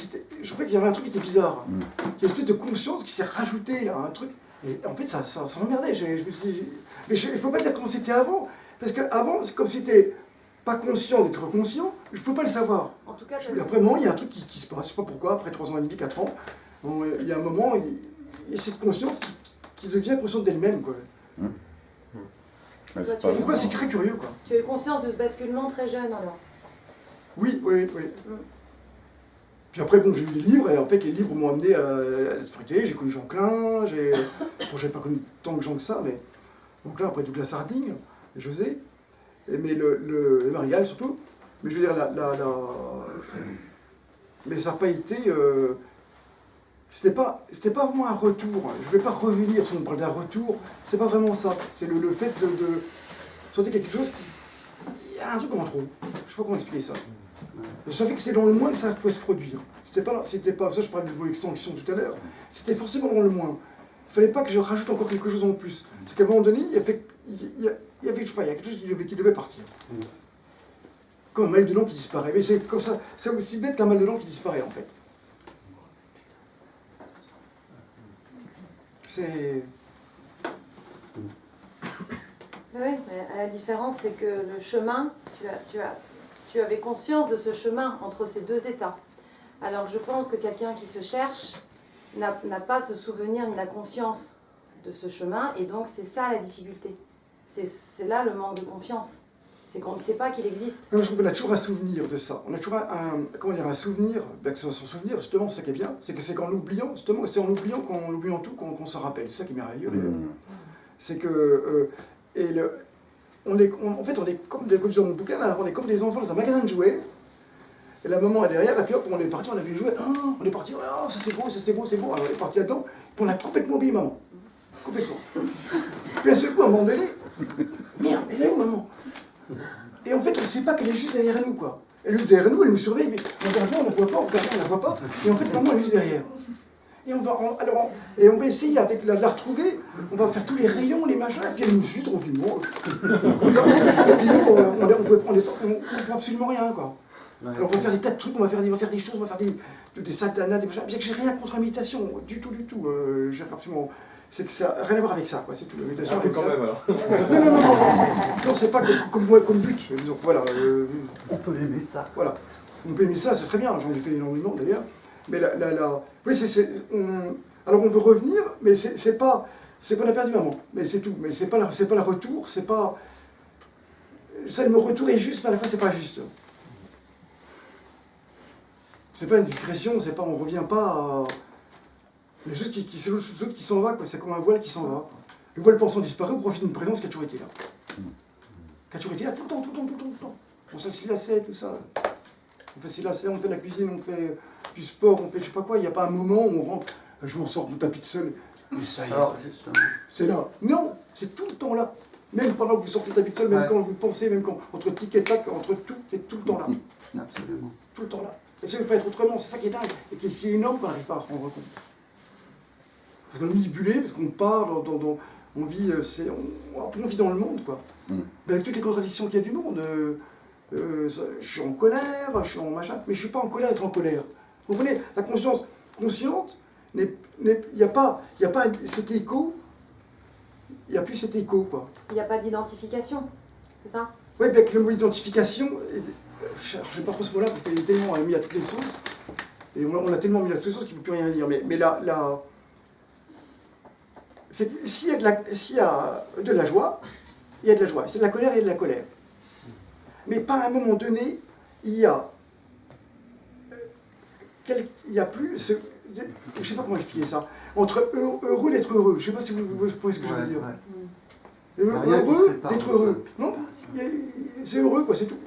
je trouvais qu'il y avait un truc qui était bizarre. Il y a une espèce de conscience qui s'est rajoutée là, un truc. Et en fait, ça m'emmerdait. Je me suis dit, mais je ne peux pas dire comment c'était avant. Parce qu'avant, comme c'était pas conscient d'être conscient, je ne peux pas le savoir. En tout cas, Après un moment, il y a un truc qui se passe. Je ne sais pas pourquoi, après 3 ans et demi, 4 ans, il y a un moment, il y a cette conscience qui devient consciente d'elle-même, quoi. Toi, tu Pourquoi c'est très curieux, quoi. Tu as eu conscience de ce basculement très jeune, alors? Oui, oui, oui. Puis après, bon, j'ai eu les livres, et en fait, les livres m'ont amené à la spiritualité. J'ai connu Jean Klein, bon, j'avais pas connu tant de gens que ça, mais Jean Klein, après Douglas Harding, et José, mais et Marie-Gall surtout. Mais je veux dire, mais ça n'a pas été... C'était pas vraiment un retour. Je ne vais pas revenir, si on parle d'un retour, c'est pas vraiment ça. C'est le fait de sentir quelque chose il y a un truc en trop. Je ne sais pas comment expliquer ça. Je savais que c'est dans le moins que ça pouvait se produire. C'était pas ça je parlais de l'extinction tout à l'heure. C'était forcément dans le moins. Il fallait pas que je rajoute encore quelque chose en plus. C'est qu'à un moment donné, il y avait, je sais pas, il y a quelque chose qui devait partir. Comme un mal de dents qui disparaît. Mais c'est comme ça, c'est aussi bête qu'un mal de dents qui disparaît en fait. C'est... Oui, mais la différence, c'est que le chemin, tu avais conscience de ce chemin entre ces deux états. Alors je pense que quelqu'un qui se cherche, n'a pas ce souvenir ni la conscience de ce chemin, et donc c'est ça la difficulté. C'est là le manque de confiance. C'est qu'on ne sait pas qu'il existe. Je trouve qu'on a toujours un souvenir de ça. On a toujours un souvenir, bien que ce soit son souvenir, justement, ce qui est bien, c'est que c'est qu'en l'oubliant, justement, c'est en oubliant tout qu'on s'en rappelle. C'est ça qui est merveilleux. C'est que... en fait, on est comme dans mon bouquin, là, on est comme des enfants dans un magasin de jouets. Et la maman est derrière, et puis hop, on est parti, on a vu les jouets. On est parti, oh, ça c'est beau, ça c'est beau, c'est beau. Alors on est parti là-dedans, puis on a complètement oublié maman. Complètement. Puis à ce coup, à un moment donné, merde, elle est où maman? Et en fait, on ne sait pas qu'elle est juste derrière nous, quoi. Elle est juste derrière nous, elle nous surveille, mais on regarde bien, on ne la voit pas, on regarde bien, on ne la voit pas. Et en fait, maman elle est juste derrière. Et on va essayer avec de la retrouver, on va faire tous les rayons, les machins, et puis elle nous suit tranquillement. Et puis nous, on ne peut absolument rien, quoi. Alors on va faire des tas de trucs, on va faire des choses, on va faire des satanas, des machins. Bien que j'ai rien contre l'imitation, du tout. J'ai absolument... C'est que ça n'a rien à voir avec ça, quoi. C'est tout, l'imitation. Quand même, alors. Non, c'est pas comme but, disons. Voilà. On peut aimer ça. Voilà. On peut aimer ça, c'est très bien, j'en ai fait énormément d'ailleurs. Mais oui, alors on veut revenir, mais c'est qu'on a perdu maman. Mais c'est tout. Mais c'est pas le retour, c'est pas... Ça, le retour est juste, mais à la fois c'est pas juste. C'est pas une discrétion, c'est pas, on revient pas à... C'est l'autre qui s'en va, quoi. C'est comme un voile qui s'en va. Le voile pensant disparaît au profit d'une présence qui a toujours été là. Qui a toujours été là tout le temps. On s'enlaçait, tout ça. On fait s'enlacer, on fait de la cuisine, on fait du sport, on fait je sais pas quoi. Il n'y a pas un moment où on rentre, je m'en sors de mon tapis de sol, mais ça y est. Alors, justement. C'est là. Non, c'est tout le temps là. Même pendant que vous sortez le tapis de sol, même quand vous pensez, même quand, entre tic et tac, entre tout, c'est tout le temps là. Absolument. Tout le temps là. Et ça ne peut pas être autrement, c'est ça qui est dingue. Et qui est si énorme qu'on n'arrive pas à se rendre compte. Parce qu'on est manipulé, parce qu'on part on vit, on vit dans le monde, quoi. Avec toutes les contradictions qu'il y a du monde. Je suis en colère, je suis en machin, mais je ne suis pas en colère d'être en colère. Vous comprenez? La conscience consciente, il n'y a pas cet écho, il n'y a plus cet écho, quoi. Il n'y a pas d'identification, c'est ça? Oui, bien que le mot identification, je n'aime pas trop ce mot-là, parce qu'il est tellement mis à toutes les sauces, et on a tellement mis à toutes les sauces qu'il ne faut plus rien dire, mais s'il y a de la joie, il y a de la joie. C'est de la colère, il y a de la colère. Mais par un moment donné, il y a plus ce... Je ne sais pas comment expliquer ça. Entre heureux d'être heureux. Je ne sais pas si vous voyez ce que je veux dire. Heureux d'être heureux. Non, c'est heureux, quoi, c'est tout.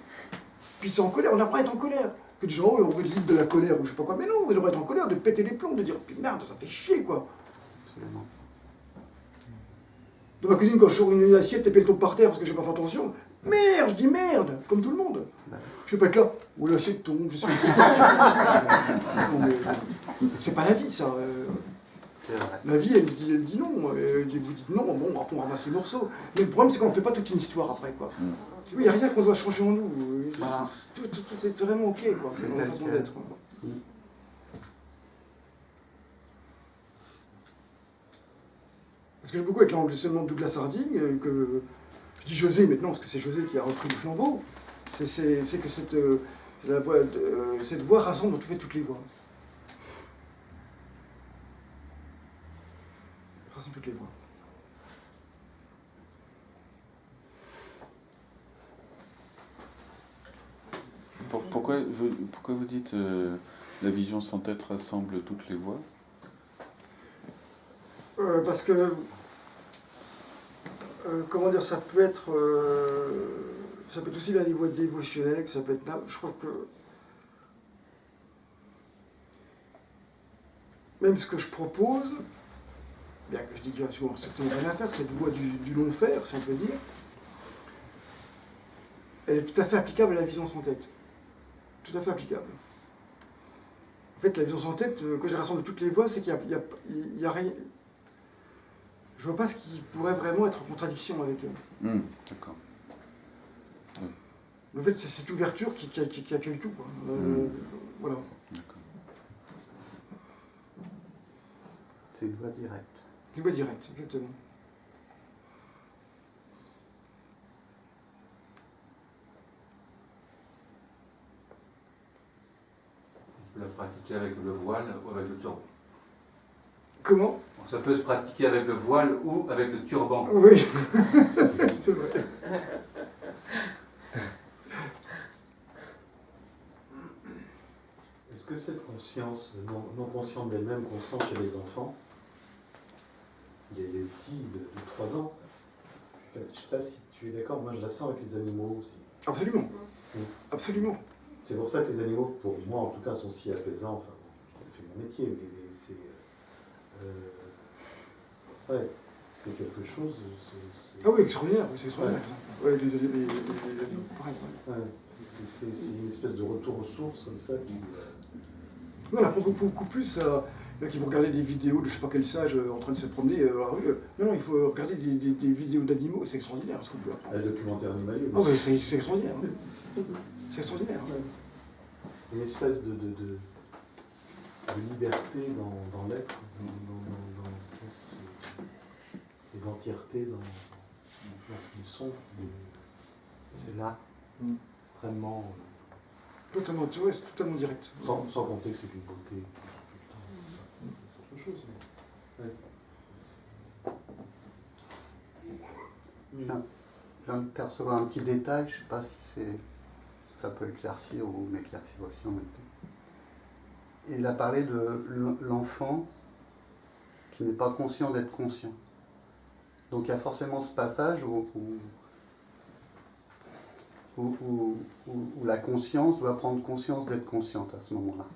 Puis c'est en colère, on apprend à être en colère. Que des gens, on veut être libre de la colère ou je sais pas quoi. Mais non, on devrait être en colère, de péter les plombs, de dire, puis merde, ça fait chier, quoi. Absolument. Dans ma cuisine, quand je sors une assiette, taper le tombe par terre parce que j'ai pas fait attention. Merde, je dis merde, comme tout le monde. Je vais pas être là, où l'assiette tombe, je suis... Non, mais c'est pas la vie, ça. La vie, elle dit non. Vous dites non, bon, après on ramasse les morceaux. Mais le problème, c'est qu'on ne fait pas toute une histoire après, quoi. Il n'y a rien qu'on doit changer en nous. Voilà. Tout est vraiment ok, quoi. C'est la façon d'être. Parce que j'ai beaucoup avec l'enregistrement de Douglas Harding, que je dis José maintenant, parce que c'est José qui a repris le flambeau, c'est que cette voix rassemble toutes les voix. Rassemble toutes les voix. Pourquoi vous dites la vision sans tête rassemble toutes les voix? Parce que, comment dire, ça peut être aussi là des voies dévotionnelles, que ça peut être là, je crois que, même ce que je propose, bien que je dis qu'il y a absolument strictement rien à faire, cette voie du non-faire, si on peut dire, elle est tout à fait applicable à la vision sans tête. Tout à fait applicable. En fait, la vision sans tête, quand je rassemble toutes les voies, c'est qu'il y a rien... Je vois pas ce qui pourrait vraiment être en contradiction avec eux. D'accord. En fait, c'est cette ouverture qui accueille tout, quoi. Voilà. D'accord. C'est une voie directe. C'est une voie directe, exactement. On peut la pratiquer avec le voile ou avec le turban. Comment? Ça peut se pratiquer avec le voile ou avec le turban. Oui, c'est vrai. Est-ce que cette conscience non consciente d'elle-même qu'on sent chez les enfants, il y a des petits de 3 ans, je ne sais pas si tu es d'accord, moi je la sens avec les animaux aussi. Absolument. Absolument. C'est pour ça que les animaux, pour moi en tout cas, sont si apaisants. Enfin, bon, je fais mon métier, mais c'est... ouais, c'est quelque chose... Ah oui, extraordinaire, c'est extraordinaire. Ouais, les animaux, pareil. Ouais, c'est une espèce de retour aux sources comme ça qui... Non, on apprend beaucoup plus là qui vont regarder des vidéos de je sais pas quel sage en train de se promener dans la rue. Non, il faut regarder des vidéos d'animaux, c'est extraordinaire ce qu'on peut apprendre. Un documentaire animalier. Ah oui, c'est extraordinaire. Hein. C'est extraordinaire. Ouais. Une espèce de liberté dans l'être, dans le sens et d'entièreté dans ce qu'ils sont. C'est là, extrêmement... Totalement, tu vois, c'est totalement direct. Sans compter que c'est une beauté. C'est autre chose. Mais... ouais. Je viens de percevoir un petit détail, je ne sais pas si ça peut éclaircir ou m'éclaircir aussi en même temps. Il a parlé de l'enfant qui n'est pas conscient d'être conscient. Donc il y a forcément ce passage où la conscience doit prendre conscience d'être consciente à ce moment-là.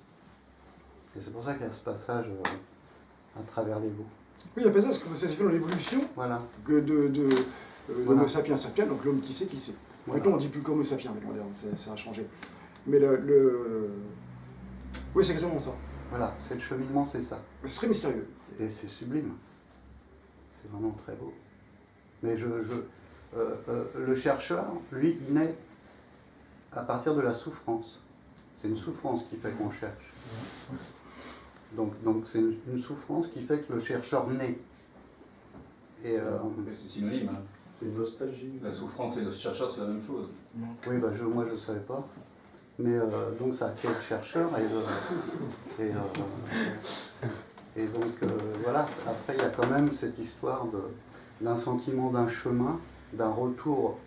Et c'est pour ça qu'il y a ce passage à travers les mots. Oui, il y a pas ça, parce que ça s'est fait dans l'évolution Voilà. que de Voilà. l'homo sapiens sapiens, donc l'homme qui sait qu'il sait. Voilà. Maintenant, on ne dit plus qu'homo sapiens, mais moderne, ça a changé. Mais oui, c'est exactement ça. Voilà, c'est le cheminement, c'est ça. C'est très mystérieux. Et c'est sublime. C'est vraiment très beau. Mais le chercheur, lui, il naît à partir de la souffrance. C'est une souffrance qui fait qu'on cherche. Donc c'est une souffrance qui fait que le chercheur naît. Et, C'est synonyme. Hein. C'est une nostalgie. La souffrance et le chercheur, c'est la même chose. oui, bah, moi je ne savais pas. Mais donc ça crée le chercheur. Et donc voilà, après il y a quand même cette histoire d'un sentiment d'un chemin, d'un retour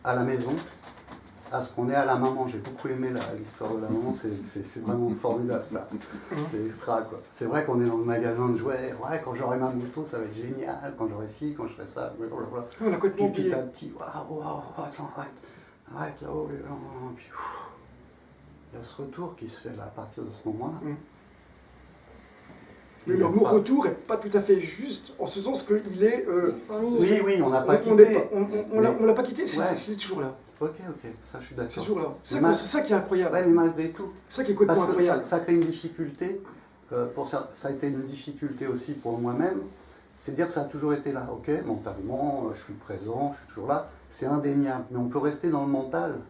à la maison, à ce qu'on est à la maman. J'ai beaucoup aimé l'histoire de la maman, c'est vraiment formidable ça. C'est extra quoi. C'est vrai qu'on est dans le magasin de jouets, ouais, quand j'aurai ma moto ça va être génial, quand j'aurai ci, quand je ferai ça, blablabla. On a complètement Puis petit oublié. à petit, waouh, attends, arrête là-haut, puis il y a ce retour qui se fait là à partir de ce moment-là. Mais le mot retour n'est pas tout à fait juste, en ce sens qu'il est... Oui, on n'a pas on quitté. l'a pas quitté, Ouais. c'est toujours là. Ok, ça je suis d'accord. C'est toujours là. C'est Mais ça qui est incroyable. Ouais, mais malgré tout, Ça qui est complètement parce que incroyable. ça crée une difficulté, ça a été une difficulté aussi pour moi-même, c'est de dire que ça a toujours été là. Ok, mentalement, je suis présent, je suis toujours là, c'est indéniable, mais on peut rester dans le mental.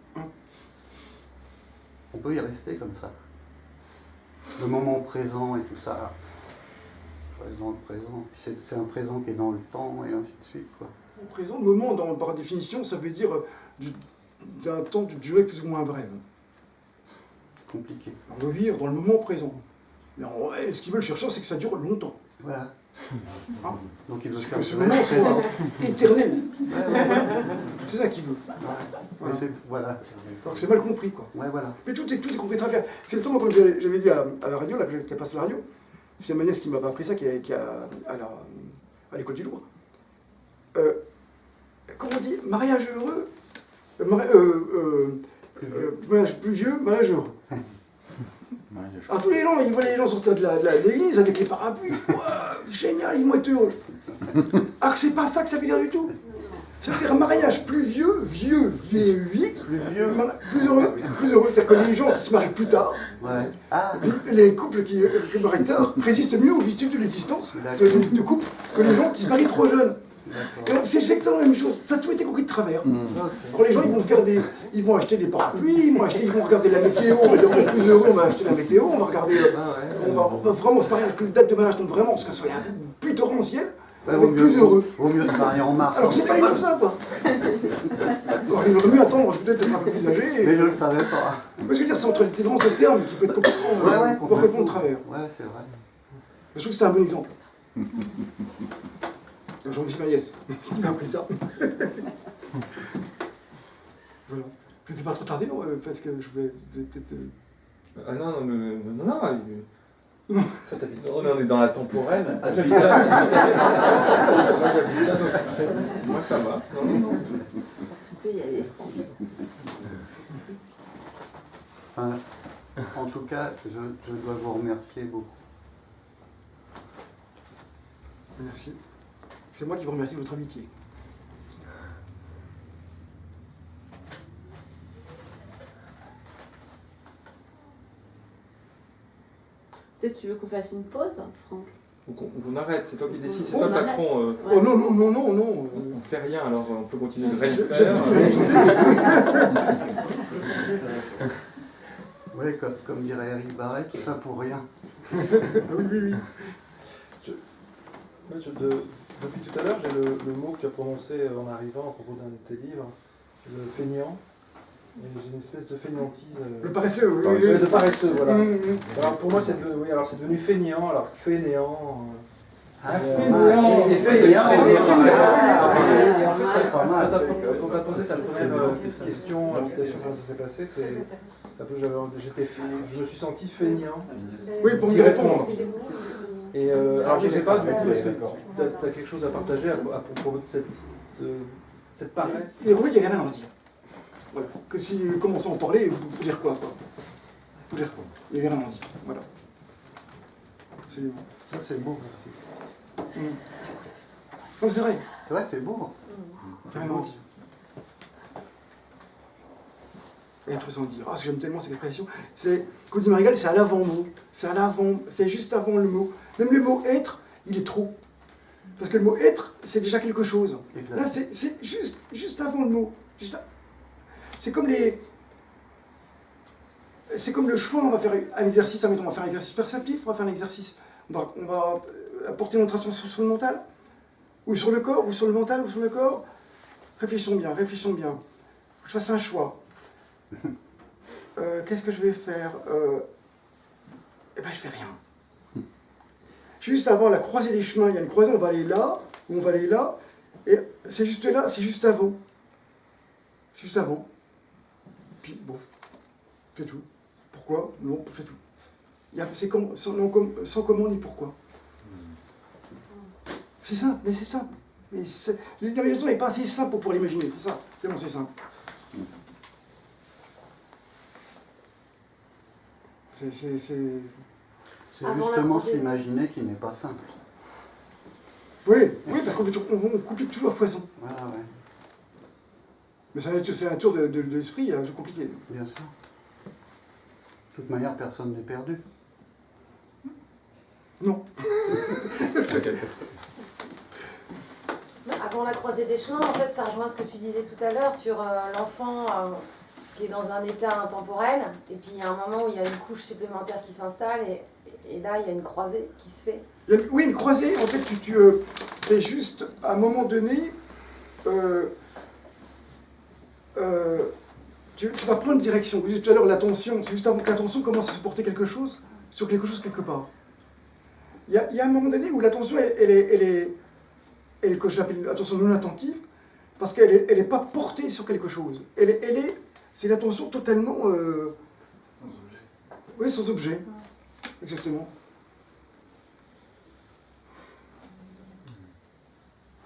On peut y rester comme ça. Le moment présent et tout ça. Je reste dans le présent. C'est un présent qui est dans le temps et ainsi de suite, quoi. Le présent, le moment, par définition, ça veut dire d'un temps de durée plus ou moins brève. Compliqué. On veut vivre dans le moment présent. Mais ce qu'il veut le chercheur, c'est que ça dure longtemps. Voilà. Hein. Donc il veut C'est faire que ce durer moment le présent. soit éternel. C'est ça qu'il veut. Mais voilà. Alors que c'est mal compris, quoi. Ouais, voilà. Mais tout est compris très bien. C'est le temps, moi, comme j'avais dit à la radio, là, qui a passé la radio, c'est ma nièce qui m'avait appris ça, qui est à l'école du Louvre. Comment on dit? Mariage heureux, mariage plus vieux, mariage heureux. Alors tous les gens, ils voient les gens sortir de l'église avec les parapluies. Ouah, génial, ils vont être heureux. Alors que c'est pas ça que ça veut dire du tout. Ça veut dire un mariage plus vieux, VUX, plus heureux. C'est-à-dire que les gens qui se marient plus tard, Ouais. Ah, les couples qui marient tard résistent mieux aux vicissitudes de l'existence de couple que les gens qui se marient trop jeunes. C'est exactement la même chose. Ça a tout été compris de travers. Alors les gens, ils vont acheter des parapluies, ils vont regarder la météo, on va être plus heureux, on va acheter la météo, on va regarder, on va vraiment se marier avec une date de mariage tombe vraiment, parce que ce soit plus torrentiel, on va être plus heureux. Vaut mieux se marier en mars. Alors c'est pas du tout ça, quoi. Alors il vaut mieux attendre peut-être d'être un peu plus âgé. Mais je ne le savais pas. Parce que dire, c'est entre les différences de termes qui peut être complètement de travers. Ouais, c'est vrai. Je trouve que c'était un bon exemple. Jean-Michel Maillès, qui m'a appris ça. Voilà. Je ne sais pas trop tarder, non, parce que je vais peut-être... Ah non, on est dans la temporelle. Ah, j'habite là. Moi, j'habite là, donc moi ça va. Non. Tu peux y aller. Enfin, en tout cas, je dois vous remercier beaucoup. Merci. C'est moi qui vous remercie de votre amitié. Peut-être tu veux qu'on fasse une pause, Franck? On arrête, c'est toi qui décides, c'est toi le patron. Ouais. Oh non, non, non, non, non. On fait rien, alors on peut continuer de rien Je faire. Oui, comme dirait Eric Barret, tout ça pour rien. Ah oui, oui, oui. Depuis tout à l'heure, j'ai le mot que tu as prononcé en arrivant à propos d'un de tes livres, le feignant. Et j'ai une espèce de feignantise. Le paresseux, oui, oui, oui. De paresseux, voilà. Mmh. Alors pour moi, c'est devenu feignant, alors fainéant. Ah, fainéant. Et fainéant. Quand tu as posé ta première question, comment ça s'est passé, je me suis senti feignant. Oui, pour m'y répondre. Et alors je ne sais pas, du coup, est-ce que tu as quelque chose à partager à propos de cette parole? Et oui, il n'y a rien à en dire. Voilà. Que si nous commençons à en parler, vous dire quoi, quoi. Vous dire quoi. Il n'y a rien à en dire. Voilà. Absolument. Ça, c'est beau, merci. Non, c'est vrai. C'est vrai, c'est beau. Il n'y a rien à en dire. Et un truc sans dire. Ah, ce que j'aime tellement cette expression, c'est, comme dit Marigal, c'est à l'avant-mot. C'est à l'avant, c'est juste avant le mot. Même le mot être, il est trop. Parce que le mot être, c'est déjà quelque chose. Exact. Là, c'est juste avant le mot. C'est comme le choix, on va faire un exercice, admettons, on va faire un exercice perceptif, on va faire un exercice, on va apporter notre attention sur le mental, ou sur le corps, ou sur le mental, ou sur le corps. Réfléchissons bien, réfléchissons bien. Faut que je fasse un choix. Qu'est-ce que je vais faire Eh ben, je fais rien. Juste avant la croisée des chemins, il y a une croisée, on va aller là, ou on va aller là, et c'est juste là, c'est juste avant. C'est juste avant. Puis, bon, c'est tout. Pourquoi? Non, c'est tout. Sans comment ni pourquoi. C'est simple, mais c'est simple. L'imagination n'est pas assez simple pour pouvoir l'imaginer, c'est ça. Tellement c'est simple. C'est justement s'imaginer qui n'est pas simple. Oui, parce qu'on complique toujours à foison. Voilà, ouais. Mais c'est un tour de l'esprit compliqué. Bien sûr. De toute manière, personne n'est perdu. Non. Avant la croisée des chemins, en fait, ça rejoint ce que tu disais tout à l'heure sur l'enfant qui est dans un état intemporel, et puis il y a un moment où il y a une couche supplémentaire qui s'installe, et là, il y a une croisée qui se fait. Oui, une croisée, en fait, tu es juste, à un moment donné, tu vas prendre direction. Vous disiez tout à l'heure, l'attention, c'est juste avant que l'attention commence à se porter quelque chose, sur quelque chose quelque part. Il y a un moment donné où l'attention, elle est que j'appelle l'attention non attentive, parce qu'elle n'est pas portée sur quelque chose. C'est l'attention totalement... Sans objet. Oui, sans objet. Exactement.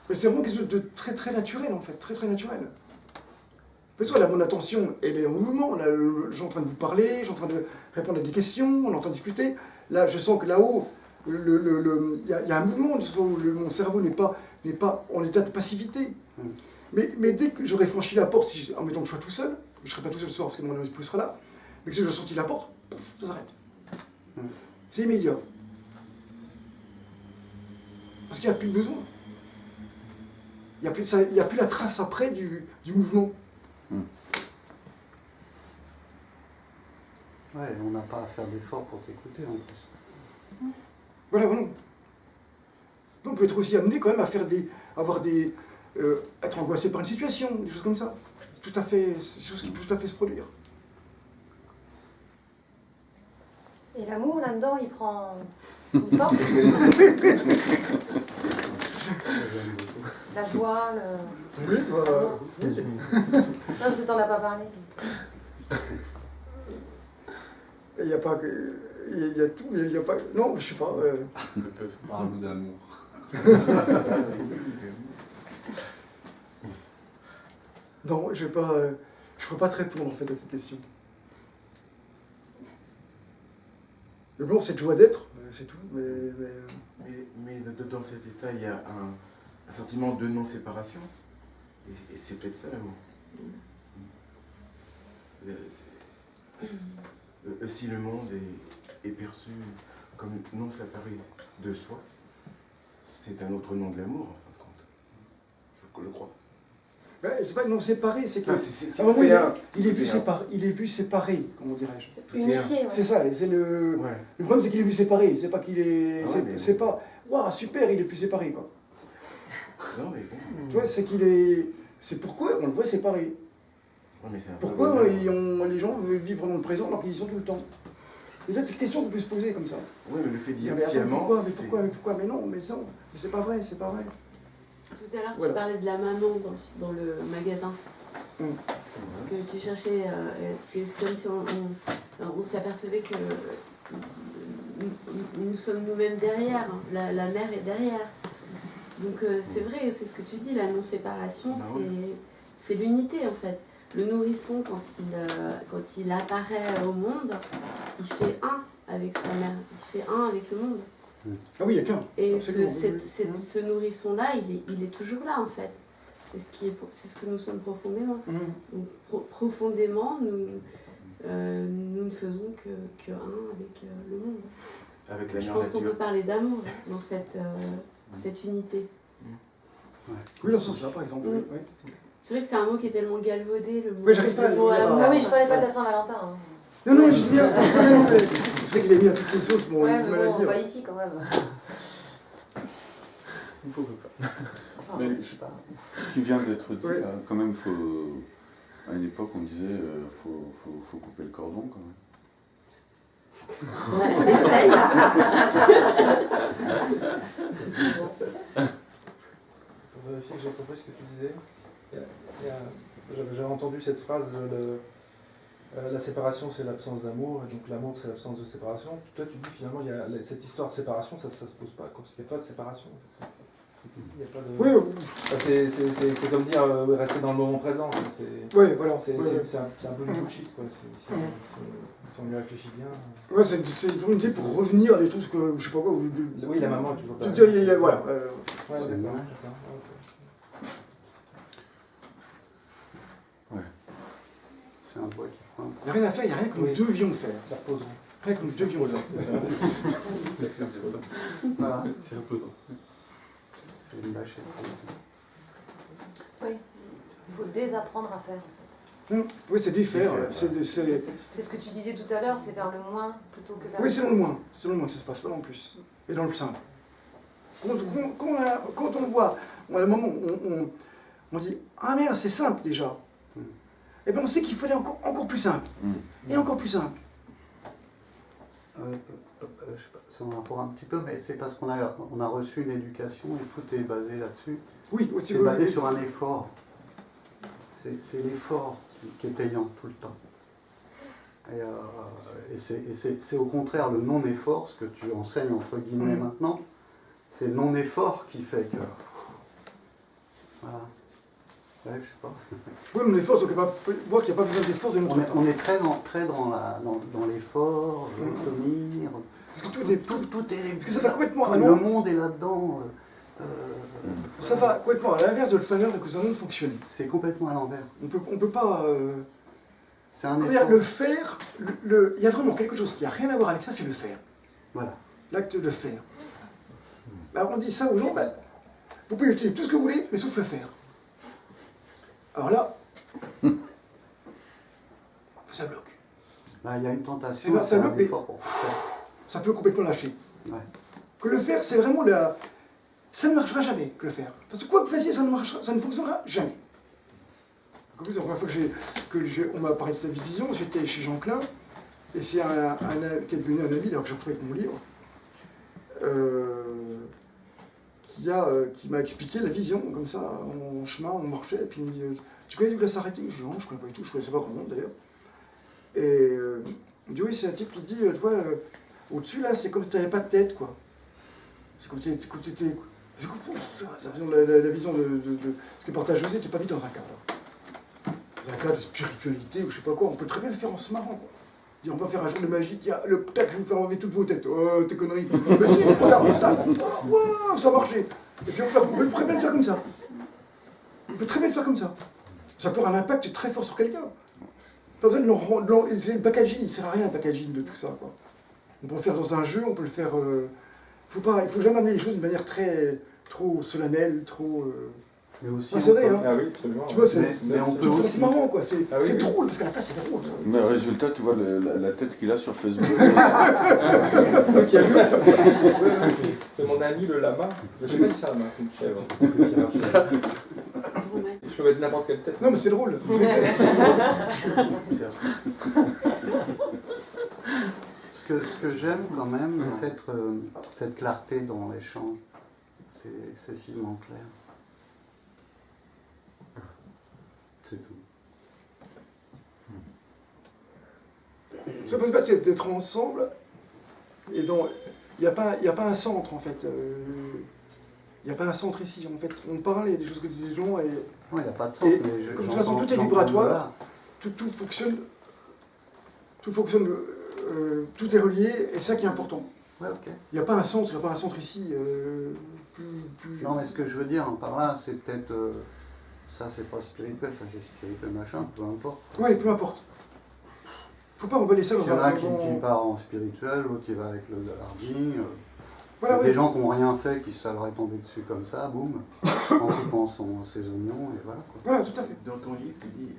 Mais c'est vraiment quelque chose de très très naturel, en fait. Très très naturel. Parce que là, mon attention, elle est en mouvement. Là, je suis en train de vous parler, je suis en train de répondre à des questions, on est en train de discuter. Là, je sens que là-haut, il y a un mouvement, mon cerveau n'est pas en état de passivité. Mais dès que j'aurai franchi la porte, en mettant que je sois tout seul, je ne serai pas tout seul ce soir parce que mon épouse sera là, mais que j'ai senti la porte, pouf, ça s'arrête. C'est immédiat. Parce qu'il n'y a plus besoin. Il n'y a plus la trace après du mouvement. Ouais, on n'a pas à faire d'efforts pour t'écouter en plus. Voilà. Donc on peut être aussi amené quand même à être angoissé par une situation, des choses comme ça. C'est des choses qui peuvent tout à fait se produire. Et l'amour, là-dedans, il prend une forme. La joie, le... Oui, voilà. Non, parce que t'en as pas parlé. Il n'y a pas que... Il y a tout, il n'y a pas... Non, je sais pas. Parle-nous d'amour. Non, je ne pourrais pas te répondre en fait à cette question. Mais bon, cette joie d'être, c'est tout. Mais dans cet état, il y a un sentiment de non-séparation. Et c'est peut-être ça l'amour. Si le monde est perçu comme non séparé de soi, c'est un autre nom de l'amour, en fin de compte. Je crois. Ben, c'est pas non séparé, c'est que... Ah, c'est à un moment, il est tout vu séparé, comment dirais-je. Unifié, ouais. C'est ça, c'est le... Ouais. Le problème, c'est qu'il est vu séparé. C'est pas qu'il est... Ah ouais, mais- c'est pas... Waouh, super, il est plus séparé, quoi. Non, mais bon. Tu vois, c'est qu'il est... C'est pourquoi on le voit séparé. Ouais, mais c'est un peu Pourquoi bonheur. les gens veulent vivre dans le présent alors qu'ils y sont tout le temps. Peut-être c'est une question qu'on peut se poser comme ça. Oui, mais le fait d'y Mais être attends, sciemment, pourquoi, mais non, mais ça, mais c'est pas vrai, c'est pas vrai. Tout à l'heure, Voilà. tu parlais de la maman dans le magasin. Que tu cherchais, que comme si on s'apercevait que nous sommes nous-mêmes derrière, hein. La mère est derrière. Donc c'est vrai, c'est ce que tu dis, la non-séparation, Bah oui. c'est l'unité en fait. Le nourrisson, quand il apparaît au monde, il fait un avec sa mère, il fait un avec le monde. Ah oui, il n'y a qu'un. Et Absolument, ce nourrisson-là, il est toujours là en fait. C'est ce que nous sommes profondément. Donc, profondément, nous ne faisons que un avec le monde. avec la Je mère pense qu'on nature. peut parler d'amour dans cette unité. Oui, dans ce sens-là, par exemple. Mm. Oui. C'est vrai que c'est un mot qui est tellement galvaudé, le mot, Oui, j'arrive pas à le mot le dire. amour. Ah oui, je parlais pas de la Saint-Valentin. Hein. Non, non, je sais bien, personnellement, mais c'est vrai qu'il est mis à toutes les sauces, bon, Ouais, il a du mais mal à bon, dire. pas ici quand même. On ne pourrait pas. Enfin, Mais ce qui vient d'être dit, Ouais. là, quand même, à une époque, on disait faut couper le cordon quand même. Ouais, essaye. Pour vérifier que j'ai compris ce que tu disais, j'avais entendu cette phrase, la séparation c'est l'absence d'amour, et donc l'amour c'est l'absence de séparation. Toi tu dis finalement, il y a cette histoire de séparation, ça se pose pas, parce qu'il n'y a pas de séparation. Il y a pas de... Oui, Enfin, c'est comme dire rester dans le moment présent. oui, voilà. C'est Ouais, un peu du bullshit, quoi. Si on y réfléchit bien. ouais, c'est une unité pour revenir à des choses que, je sais pas quoi, Oui, la maman est toujours tu pas. dis, voilà. Ouais, d'accord, d'accord. C'est un bois qui prend. Il n'y a rien à faire, il n'y a rien que nous Oui. devions faire. Ça repose. Rien que nous devions faire. Voilà, C'est imposant. c'est une lâcher prise. il faut désapprendre à faire. Oui, c'est défaire. Défaire, C'est ce que tu disais tout à l'heure, c'est vers le moins plutôt que vers Oui, le c'est dans le moins. C'est dans le moins que ça se passe, pas dans le plus. Et dans le simple. Quand on voit, à un moment, on dit ah merde, c'est simple déjà. Et bien on sait qu'il faut aller encore plus simple. Et encore plus simple. Je sais pas, c'est en rapport un petit peu, mais c'est parce qu'on a reçu une éducation et tout est basé là-dessus. Oui, aussi. C'est basé sur un effort. C'est l'effort qui est payant tout le temps. Et c'est au contraire le non-effort, ce que tu enseignes entre guillemets maintenant, c'est le non-effort qui fait que... Voilà. Ouais, je sais pas. Oui, mais l'effort, c'est qu'on va voir qu'il n'y a pas besoin d'effort de notre part. On est très dans l'effort, l'obtenir. Parce que tout est... Tout est... Parce que ça va complètement... Ah le non, monde est là-dedans. ça va complètement à l'inverse de la manière que nous allons fonctionner. C'est complètement à l'envers. On peut pas... C'est un comment effort. dire, le faire, il y a vraiment quelque chose qui n'a rien à voir avec ça, c'est le faire. Voilà. L'acte de faire. Alors on dit ça aux gens, ben, vous pouvez utiliser tout ce que vous voulez, mais sauf le faire. Alors là, ça bloque. Bah, il y a une tentation Eh ben, à ça faire bloque, un mais- effort pour faire. Ça peut complètement lâcher. Ouais. Que le faire, c'est vraiment la... Ça ne marchera jamais, que le faire. Parce que quoi que vous fassiez, ça ne fonctionnera jamais. En plus, la première fois on m'a parlé de cette vision, j'étais chez Jean Klein, et c'est qui est devenu un ami, alors que j'ai retrouvé avec mon livre, qui m'a expliqué la vision, comme ça, en chemin, on marchait, et puis il me dit tu connais Douglas Harrington? Je dis non, je ne connais pas du tout, je ne connaissais pas grand monde d'ailleurs. Et il me dit oui, c'est un type qui dit, tu vois, au-dessus là, c'est comme si tu n'avais pas de tête, quoi. C'est comme si c'était. La vision de ce que partage José, tu n'es pas mis dans un cadre. Dans un cadre de spiritualité ou je sais pas quoi, on peut très bien le faire en se marrant, quoi. Dire, on va faire un jour de magie, tiens, le tac, je vais vous faire enlever toutes vos têtes. Oh, tes conneries. Mais si, regarde, tac, oh, ça a marché. Et puis on peut très bien le faire comme ça. On peut très bien le faire comme ça. Ça peut avoir un impact très fort sur quelqu'un. Pas besoin de le packaging, il ne sert à rien le packaging de tout ça, quoi. On peut le faire dans un jeu, on peut le faire. Il ne faut jamais amener les choses de manière trop solennelle, trop. Mais aussi, c'est vrai, hein. Ah oui, absolument. Tu vois, mais on peut aussi. C'est marrant, quoi. C'est Ah oui. drôle, parce qu'à la fin, c'est drôle. Mais résultat, tu vois la tête qu'il a sur Facebook. C'est mon ami le lama. Je sais pas si c'est un lama, c'est une chèvre. Je peux mettre n'importe quelle tête. Non, mais c'est drôle. Ce que j'aime quand même, c'est cette clarté dans l'échange. C'est excessivement clair. C'est tout. Ça peut se passer d'être ensemble, et donc il n'y a pas un centre en fait. Il n'y a pas un centre ici. En fait, on parle, il y a des choses que disent les gens, et Non, il n'y a pas de centre, mais de toute façon tout est vibratoire, tout fonctionne, tout est relié, et c'est ça qui est important. Ouais, ok. Il n'y a pas un centre, il n'y a pas un centre ici. Non, mais ce que je veux dire par là, c'est peut-être. Ça, c'est pas spirituel, ça, c'est spirituel, machin, peu importe. Oui, peu importe. Faut pas emballer ça dans Il y en a un qui part en spirituel, l'autre qui va avec le galarding. Voilà, Des gens qui n'ont rien fait, qui savent tomber dessus comme ça, boum, en coupant ses oignons, et voilà. Quoi. Voilà, tout à fait. Dans ton livre, tu dis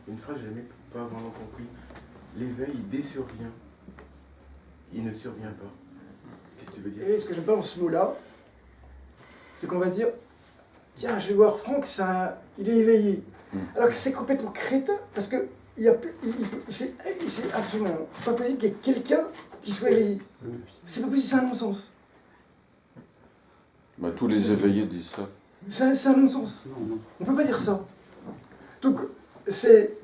une phrase que je n'ai pas vraiment compris. L'éveil, il désurvient. Il ne survient pas. Qu'est-ce que tu veux dire? Et ce que j'aime pas dans ce mot-là, c'est qu'on va dire tiens, je vais voir Franck, il est éveillé. Alors que c'est complètement crétin, parce que c'est absolument pas possible qu'il y ait quelqu'un qui soit éveillé. C'est pas possible, c'est un non-sens. Bah, tous les éveillés disent ça. C'est un non-sens. Non. On peut pas dire ça. Donc, c'est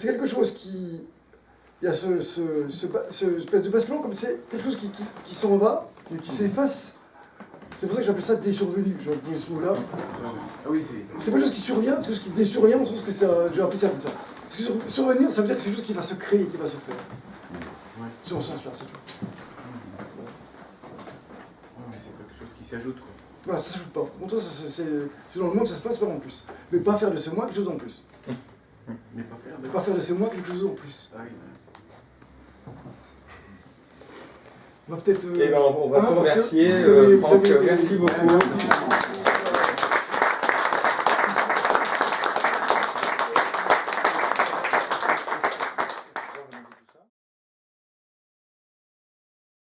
quelque chose qui... Il y a ce espèce de basculement, comme c'est quelque chose qui s'en va, qui s'efface. C'est pour ça que j'appelle ça désurvenu, j'ai employé ce mot-là. Ah oui, C'est pas quelque chose qui survient, c'est quelque chose qui désurvient, au sens que ça, je vais appeler ça comme ça. Parce que survenir, ça veut dire que c'est quelque chose qui va se créer, qui va se faire. Ouais. C'est en ce sens-là, c'est tout. Ouais, mais c'est pas quelque chose qui s'ajoute, quoi. Voilà, ça ne s'ajoute pas. Bon, toi, c'est dans le monde que ça se passe, pas en plus. Mais pas faire de ce moi quelque chose en plus. Mais pas faire de... Pas faire de ce moi quelque chose en plus. Ah oui, On va peut-être... Eh ben, on va te parce que remercier, vous avez- Franck, vous avez- merci beaucoup.